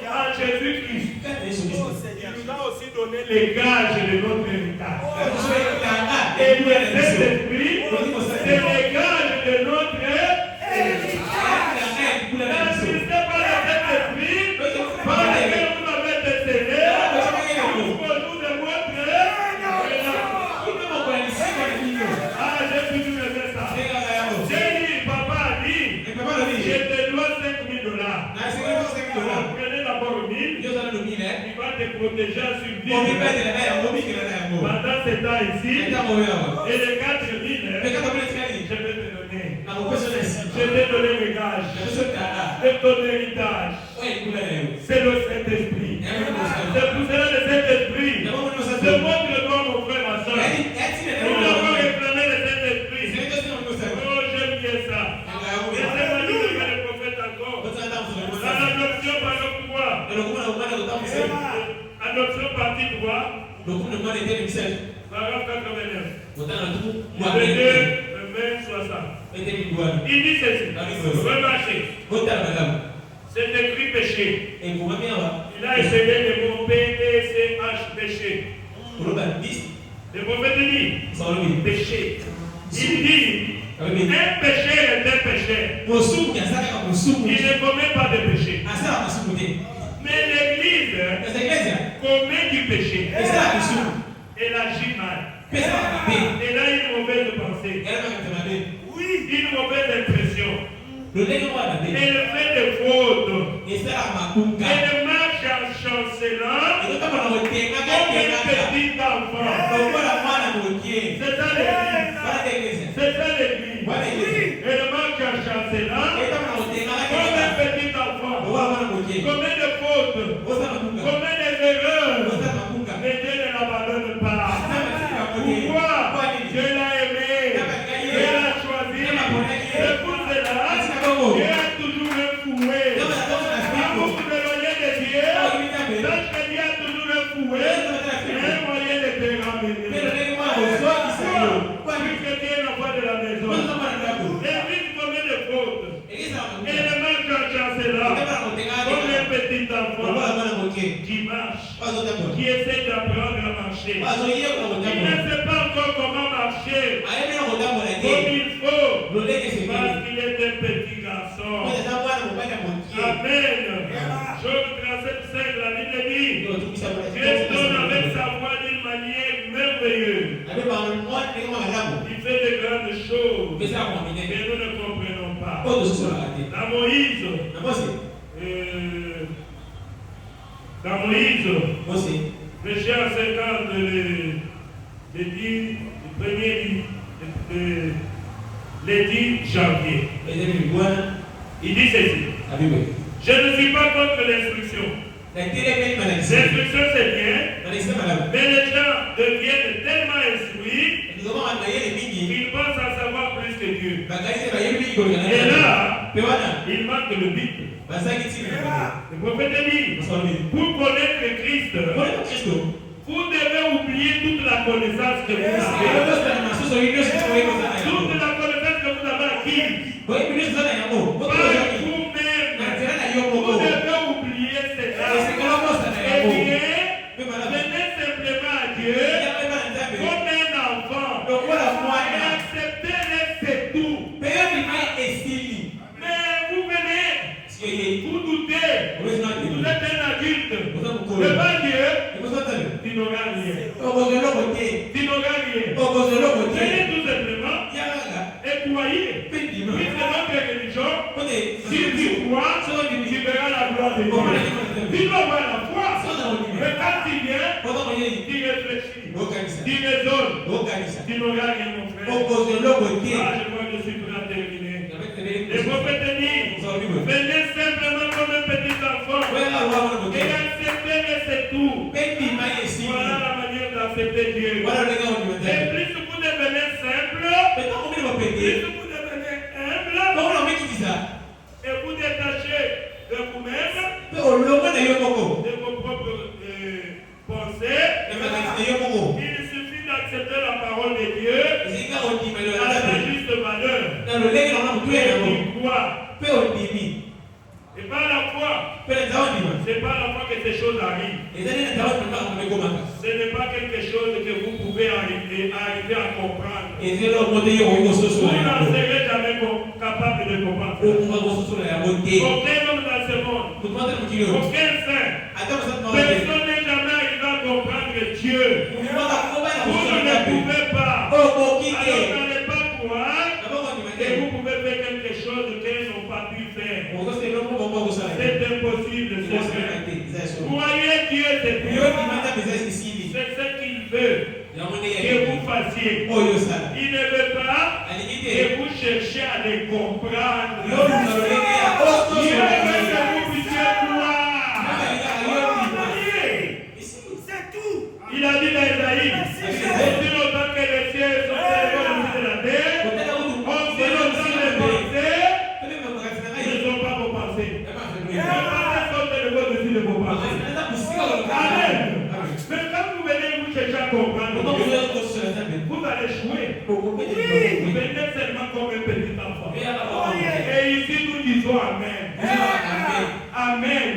à Jésus-Christ, il nous a aussi donné les gages de notre héritage. Et le Saint-Esprit, c'est les gages de notre héritage. N'insistez pas dans cet esprit par lequel vous avez été scellés jusqu'au jour de votre héritage. Ah, j'ai pu me faire ça. J'ai dit, papa a dit, je te dois $5,000. Prenez d'abord 1000. Il va te protéger sur 10. Pendant ce temps ici, et les 4000, je vais te donner. Je vais donner mes gages. De ton héritage. C'est le Saint-Esprit. C'est pour cela le Saint-Esprit. Je montre-toi mon frère, ma soeur. Nous avons réclamé le Saint-Esprit. Oh, j'aime bien ça. Laissez-moi lire le prophète encore. Dans l'adoption par le pouvoir. Adoption partie 3. Paragraphe 89. Le 60. Il dit ceci. Remarchez. C'est écrit péché. Il a essayé de mots P-E-C-H, péché. Le prophète dit péché. Il dit un péché est un péché. Il ne commet pas de péché. Mais l'Église commet du péché. Elle agit mal. Elle a une mauvaise pensée. Une mauvaise impression. Elle fait des fautes. Elle marche en chancelant comme un petit enfant. C'est ça l'Église. C'est ça l'Église. Elle marche en chancelant comme un petit enfant. Commet des fautes. Commet des erreurs. Mais Dieu ne l'abandonne pas. Pourquoi? Dieu l'a aimé. Dieu l'a choisi. C'est pour cela. Dieu a toujours un fouet. Quand vous vous éloignez de Dieu, sache que Dieu a toujours un fouet et un moyen de te ramener. Puisque Dieu est la voix de la maison. L'église commet des fautes. Et le marche en chancelant comme un petit enfant qui marche, qui essaie d'apprendre à marcher. Il ne sait pas encore comment marcher comme il faut parce qu'il est un petit garçon. Amen. Job 37, la Bible dit Dieu donne avec sa voix d'une manière merveilleuse. Il fait de grandes choses mais nous ne comprenons pas. Dans Moïse, péché en 50 le 10 janvier. Il dit ceci. Je ne suis pas contre l'instruction. L'instruction c'est bien, mais les gens deviennent tellement instruits qu'ils pensent à savoir plus que Dieu. Et là, il manque le but. Le prophète dit, pour connaître Christ, vous devez oublier toute la connaissance que vous avez. Toute la connaissance que vous avez acquise. vous devez oublier cela. Et bien, venez simplement à Dieu comme un enfant et acceptez-le, c'est tout. Mais vous venez, vous doutez, vous êtes un adulte. Devant Dieu, tu n'auras rien. Tu n'auras rien. Venez tout simplement et croyez. Oui, c'est notre religion. Si tu crois, tu verras la gloire de Dieu. Tu dois avoir la foi. Mais quand tu viens, tu réfléchis. Tu raisonnes. Tu n'auras rien, mon frère. Ah, je crois que je suis prêt à terminer. Les prophètes disent, venez simplement comme un petit enfant. Et acceptez que c'est tout. Voilà la manière d'accepter Dieu. Et plus vous devenez simple, plus vous devenez humble, et vous détachez de vous-même, de vos propres pensées, il suffit d'accepter la parole de Dieu à sa juste valeur. Et croire. Et par la foi, c'est par la foi que ces choses arrivent. Ce n'est pas quelque chose que vous pouvez arriver à comprendre. Vous n'en serez jamais capable de comprendre. Aucun homme dans ce monde, aucun saint, personne n'est jamais arrivé à comprendre Dieu. Vous ne le pouvez pas. Alors n'allez pas croire et vous pouvez faire quelque chose qu'ils n'ont pas pu faire. C'est impossible. Croyez Dieu, c'est Dieu. C'est ce qu'il veut que vous fassiez. Il ne veut pas que vous cherchiez à les comprendre. Il veut que vous puissiez croire. C'est tout. Il a dit dans Isaïe, aussi longtemps que les cieux sont élevés au-dessus de la terre, aussi longtemps que les pensées ne sont pas vos pensées. Les pensées sont élevées au-dessus de vos pensées. Amen. Mais quand vous venez vous chercher à comprendre, vous allez jouer. Vous venez seulement comme un petit enfant. Et ici nous disons Amen. Amen.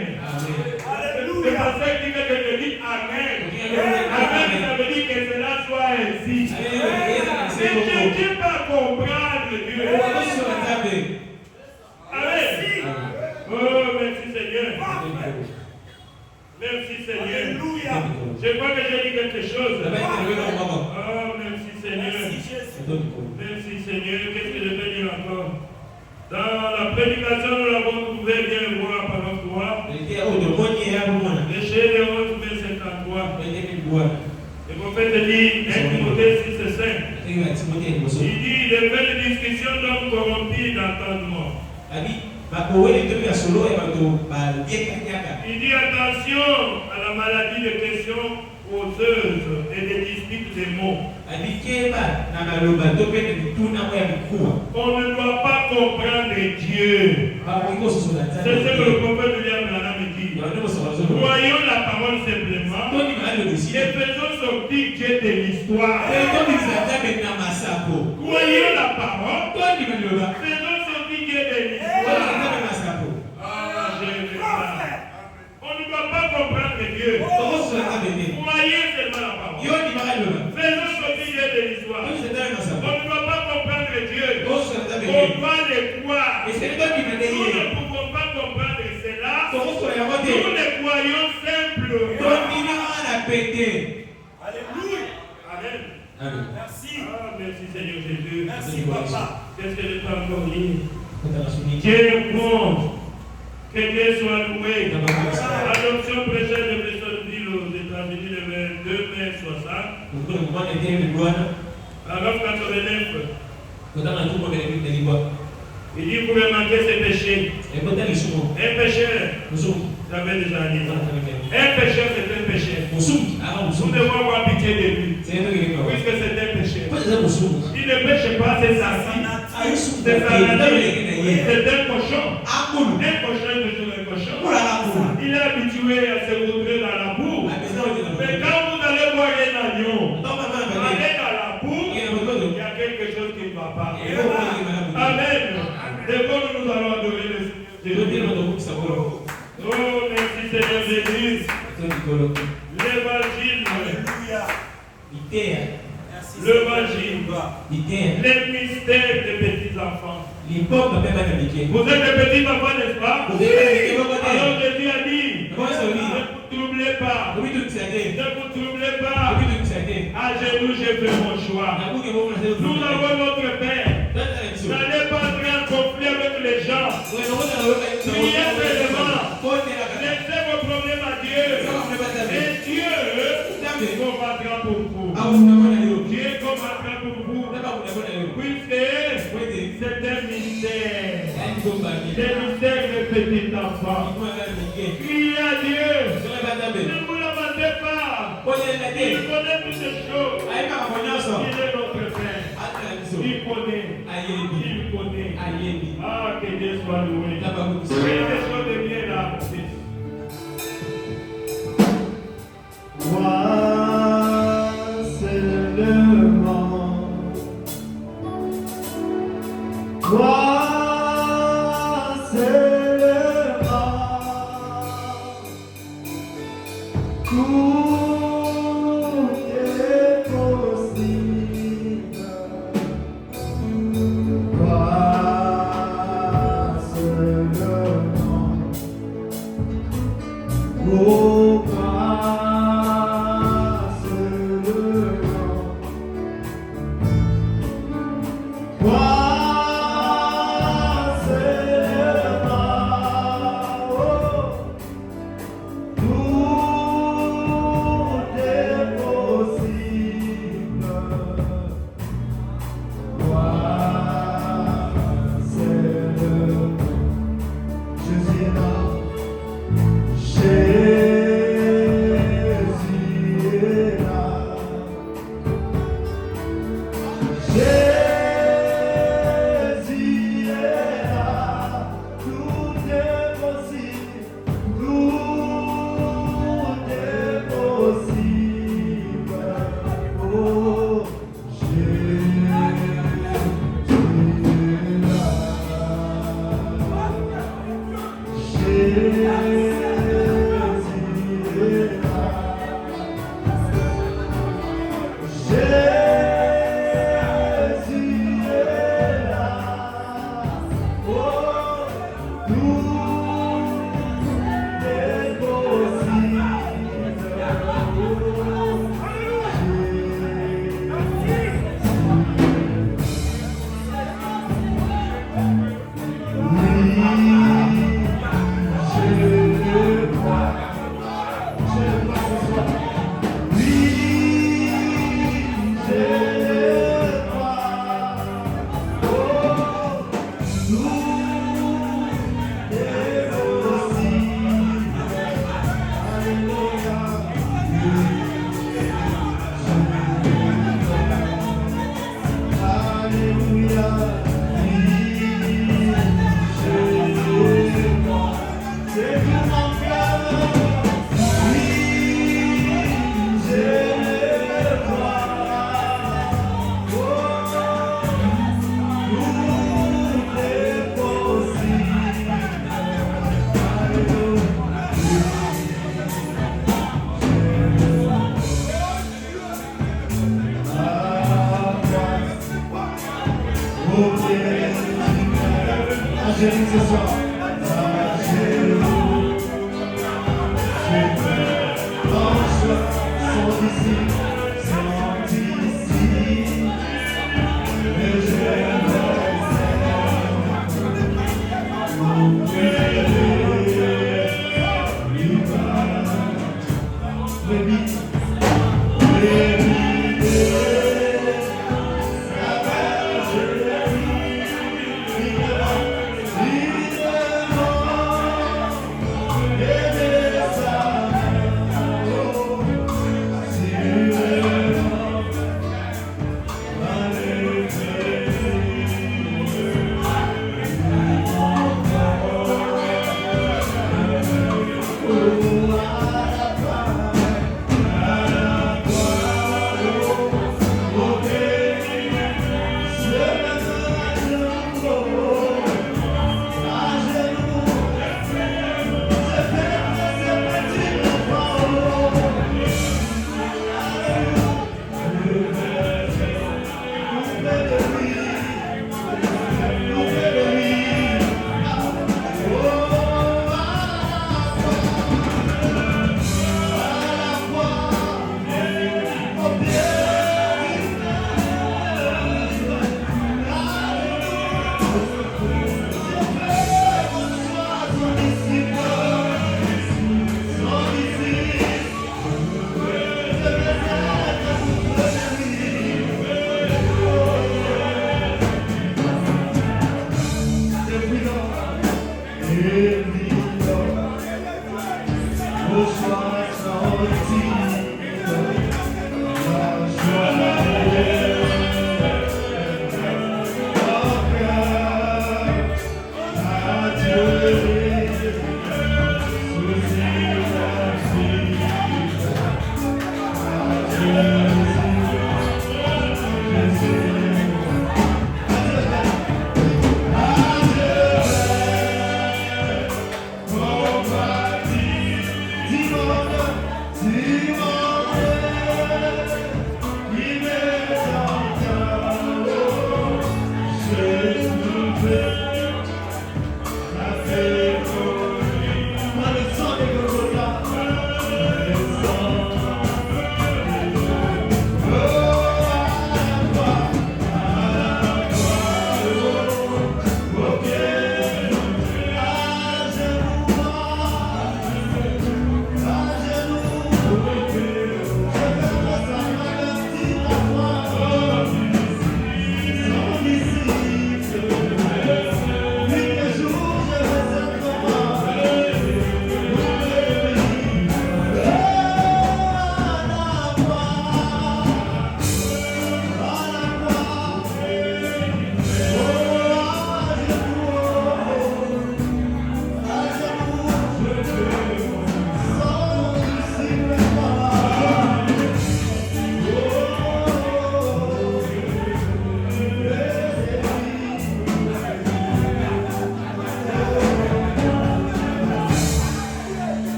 C'est pour ça que je dis Amen. Amen, ça veut dire que cela soit ainsi. Si je ne peux pas comprendre Dieu. Amen. Oh, merci Seigneur. Merci Seigneur. Je crois que j'ai dit quelque chose. Oh, merci Seigneur. Merci Seigneur. Qu'est-ce que je peux dire encore? Dans la prédication, nous l'avons trouvé bien voir par notre foi. L'échelle de 11, verset 53. Le prophète dit, 1 Timothée 6 et 5. Il dit, les belles discussions d'hommes corrompus d'entendement. Il dit attention à la maladie de questions causeuses et des disputes des mots. On ne doit pas comprendre Dieu. C'est ce que le prophète William Branham dit. Voyons la parole simplement et faisons sortir Dieu de l'histoire. Voyons la parole, faisons sortir Dieu de l'histoire. On ne doit pas comprendre Dieu. Voyez seulement la parole. Faisons sortir Dieu de l'histoire. On ne doit pas comprendre Dieu. On doit le croire. Nous ne pouvons pas comprendre cela. Nous le croyons simplement. Alléluia. Amen. Merci. Ah, merci Seigneur Jésus. Merci Papa. Qu'est-ce que je peux encore dire? Dieu est bon. Que Dieu soit loué. L'adoption prêchée de Bessonville aux États-Unis le 22 mai 60. Paragraphe 89. Il dit vous remarquez ces péchés. Un pécheur, j'avais déjà dit. Un pécheur, c'est un pécheur. Nous devons avoir pitié de lui. Puisque c'est un pécheur. Il ne pêche pas, c'est sa vie. C'est sa nature. C'est un cochon. Un cochon est toujours un cochon. Il est habitué à se retrouver dans la boue. Mais quand vous allez voir un agneau, aller dans la boue, il y a quelque chose qui ne va pas. Amen. lèvons, nous allons adorer le Seigneur. Oh, merci Seigneur Jésus. L'évangile. L'évangile. Les mystères des petits enfants. Vous êtes des petits enfants, n'est-ce pas? Alors Jésus a dit, ne vous troublez pas. Ne vous troublez pas. À genoux, j'ai fait mon choix. Nous avons notre Père. N'allez pas entrer en conflit avec les gens. Priez vraiment. Laissez vos problèmes à Dieu. Et Dieu combattra pour vous. Dieu combattra pour vous. Puisque c'est un mystère. C'est un mystère de petit enfant. Criez à Dieu. Ne vous lamentez pas. Il connaît toutes ces choses. Il est notre Père. Il connaît. Ah, que Dieu soit loué. Il y a des choses de bien là. Moi, seulement. Moi, seulement. Tout est possible. Moi, seulement. Oh,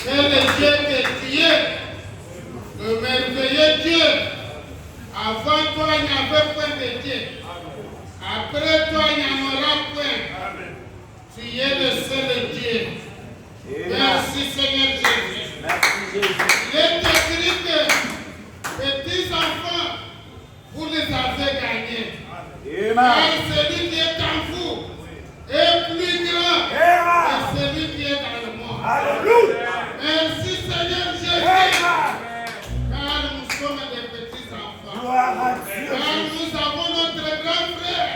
Que le Dieu de Dieu, le merveilleux de Dieu. Avant toi, il n'y avait point de Dieu. Après toi, il n'y en aura point. Tu es le seul Dieu. Merci Seigneur Jésus. Merci Jésus. Il est écrit que petits enfants, vous les avez gagnés. Car celui qui est en vous est plus grand que celui qui est dans le monde. Alléluia. Merci Seigneur Jésus. Car nous sommes des petits enfants. Car nous avons notre grand frère.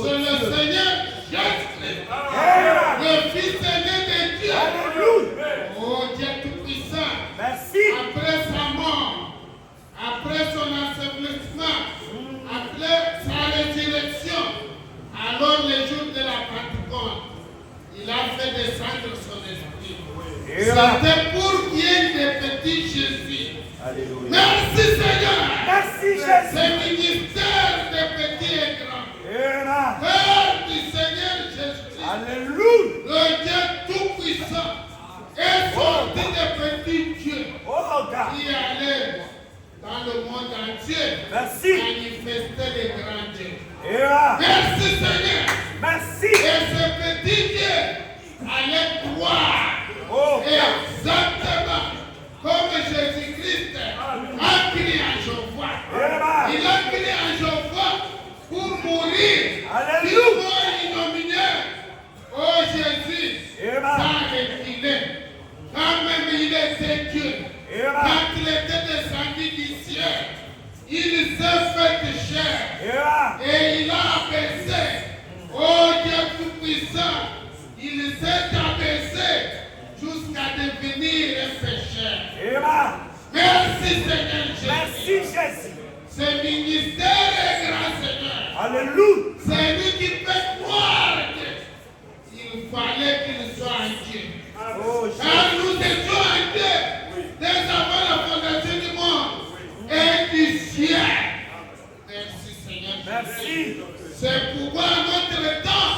C'est le Seigneur Jésus-Christ. Le Fils aîné de Dieu. Oh Dieu Tout-Puissant. Merci. Après sa mort, après son assouplissement, après sa résurrection, alors le jour de la Pentecôte, il a fait descendre son esprit. C'était pour qu'il y ait des petits Jésus. Alléluia. Merci Seigneur. Merci Jésus. Ce ministère des petits et grands. Père du Seigneur Jésus-Christ. Alléluia. Le Dieu Tout-Puissant est sorti des petits dieux Oh God. qui allaient dans le monde entier Merci. manifester les grands dieux. Merci. Merci Seigneur. Merci. Et ce petit Dieu allait croire exactement comme Jésus-Christ a crié à Jéhovah. Il a crié à Jéhovah pour mourir. Alléluia. Il mort ignominieux. Oh Jésus, sans reculer. Quand même il était Dieu. Quand il était descendu du ciel, il s'est fait chair. Et il a abaissé. Oh Dieu Tout-Puissant, il s'est abaissé jusqu'à devenir un pécheur. Merci Seigneur Jésus. Merci Jésus. Ce ministère est grand Seigneur. Alléluia. C'est lui qui peut croire qu'il fallait qu'il soit un Dieu. Oh Car nous étions un Dieu dès avant la fondation du monde et du ciel. Merci Seigneur. Merci. C'est pourquoi en notre temps,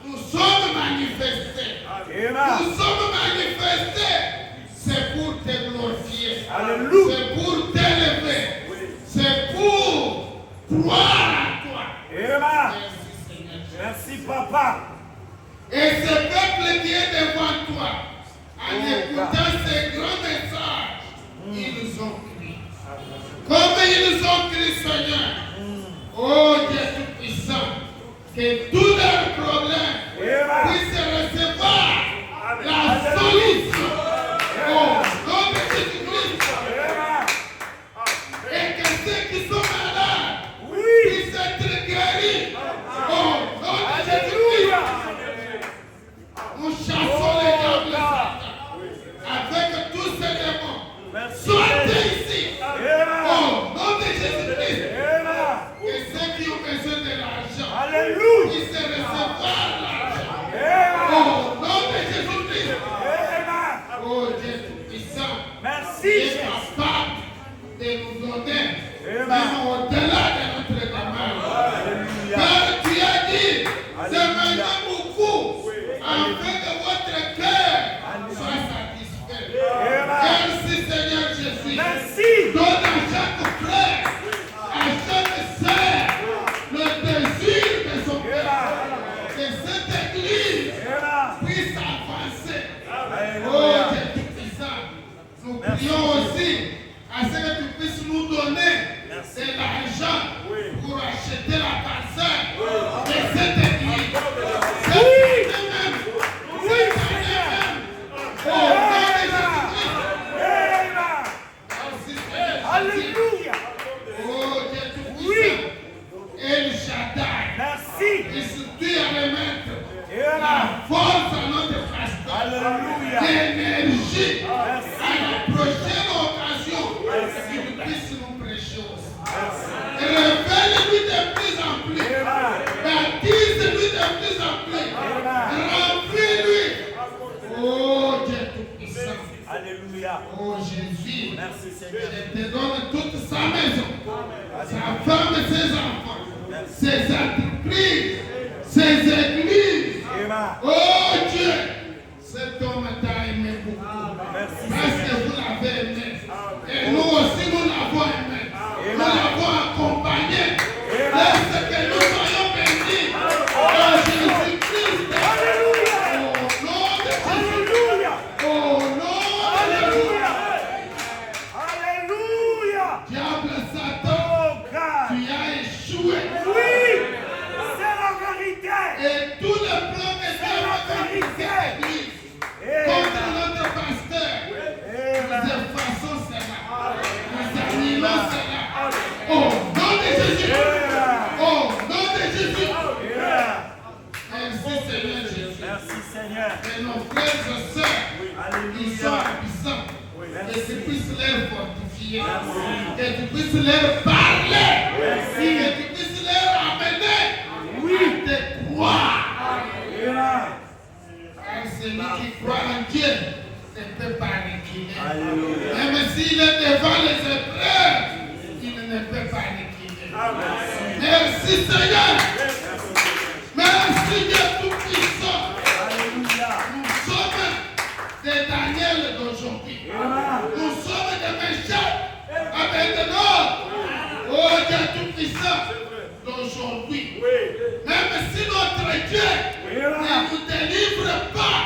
nous sommes manifestés. Nous sommes manifestés. C'est pour te glorifier. Alléluia. C'est pour t'élever. C'est pour croire à toi. Merci Seigneur. Merci Papa. Et ce peuple qui est devant toi, en écoutant ces grands messages, ils ont crié. Comme ils ont crié, Seigneur, oh Dieu Tout-Puissant, que tous leurs problèmes puissent recevoir la solution. Oh, nom de Jésus-Christ. Et que ceux qui sont malades puissent être guéris. Oh, nom de Jésus-Christ. Nous chassons les diables avec tous ces démons. Sortez ici. Oh, nom de Jésus-Christ. Et ceux qui ont besoin de l'argent, ils se recevoir l'argent. Oh, nom de Jésus-Christ. Oh, Dieu Tout-Puissant. Merci. Il est capable de nous donner même au-delà de notre demande. Car tu as dit, demandez beaucoup afin que votre cœur soit satisfait. Merci Seigneur Jésus. Merci. Donne à chaque frère, à chaque sœur, le désir de son cœur. Que cette église puisse avancer. Oh Dieu Tout-Puissant, nous prions aussi à ce que tu puisses nous donner de l'argent pour acheter la parcelle de cette église. Cette année même. Cette année même. Oh, nom de Jésus-Christ. Merci Seigneur. Alléluia. Oh Dieu Tout-Puissant. El Shaddai. Merci. Il suffit à remettre la force à notre pasteur. Alléluia. L'énergie à la prochaine occasion qu'il puisse nous prêcher aussi. Révèle-lui de plus en plus. Baptise-lui de plus en plus. Remplis-lui. Oh Dieu Tout-Puissant. Alléluia. Oh Jésus. Merci Seigneur. Je te donne toute sa maison, sa femme et ses enfants, ses entreprises, ses églises. Oh Dieu, cet homme t'a aimé beaucoup. Merci Parce que vous l'avez aimé. Et nous aussi nous l'avons aimé. nos frères et sœurs qui sont absents, que tu puisses les fortifier, que tu puisses leur parler, que tu puisses leur amener à te croire. Car celui qui croit en Dieu ne peut pas reculer. Même s'il est devant les épreuves, il ne peut pas reculer. Merci Seigneur. Merci Dieu Tout-Puissant. Nous sommes des Daniel d'aujourd'hui. Nous sommes des Meshach Abednego. Oh Dieu Tout-Puissant d'aujourd'hui. Même si notre Dieu ne nous délivre pas,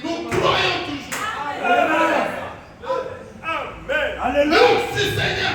nous croyons toujours. Amen. Alléluia. Merci Seigneur.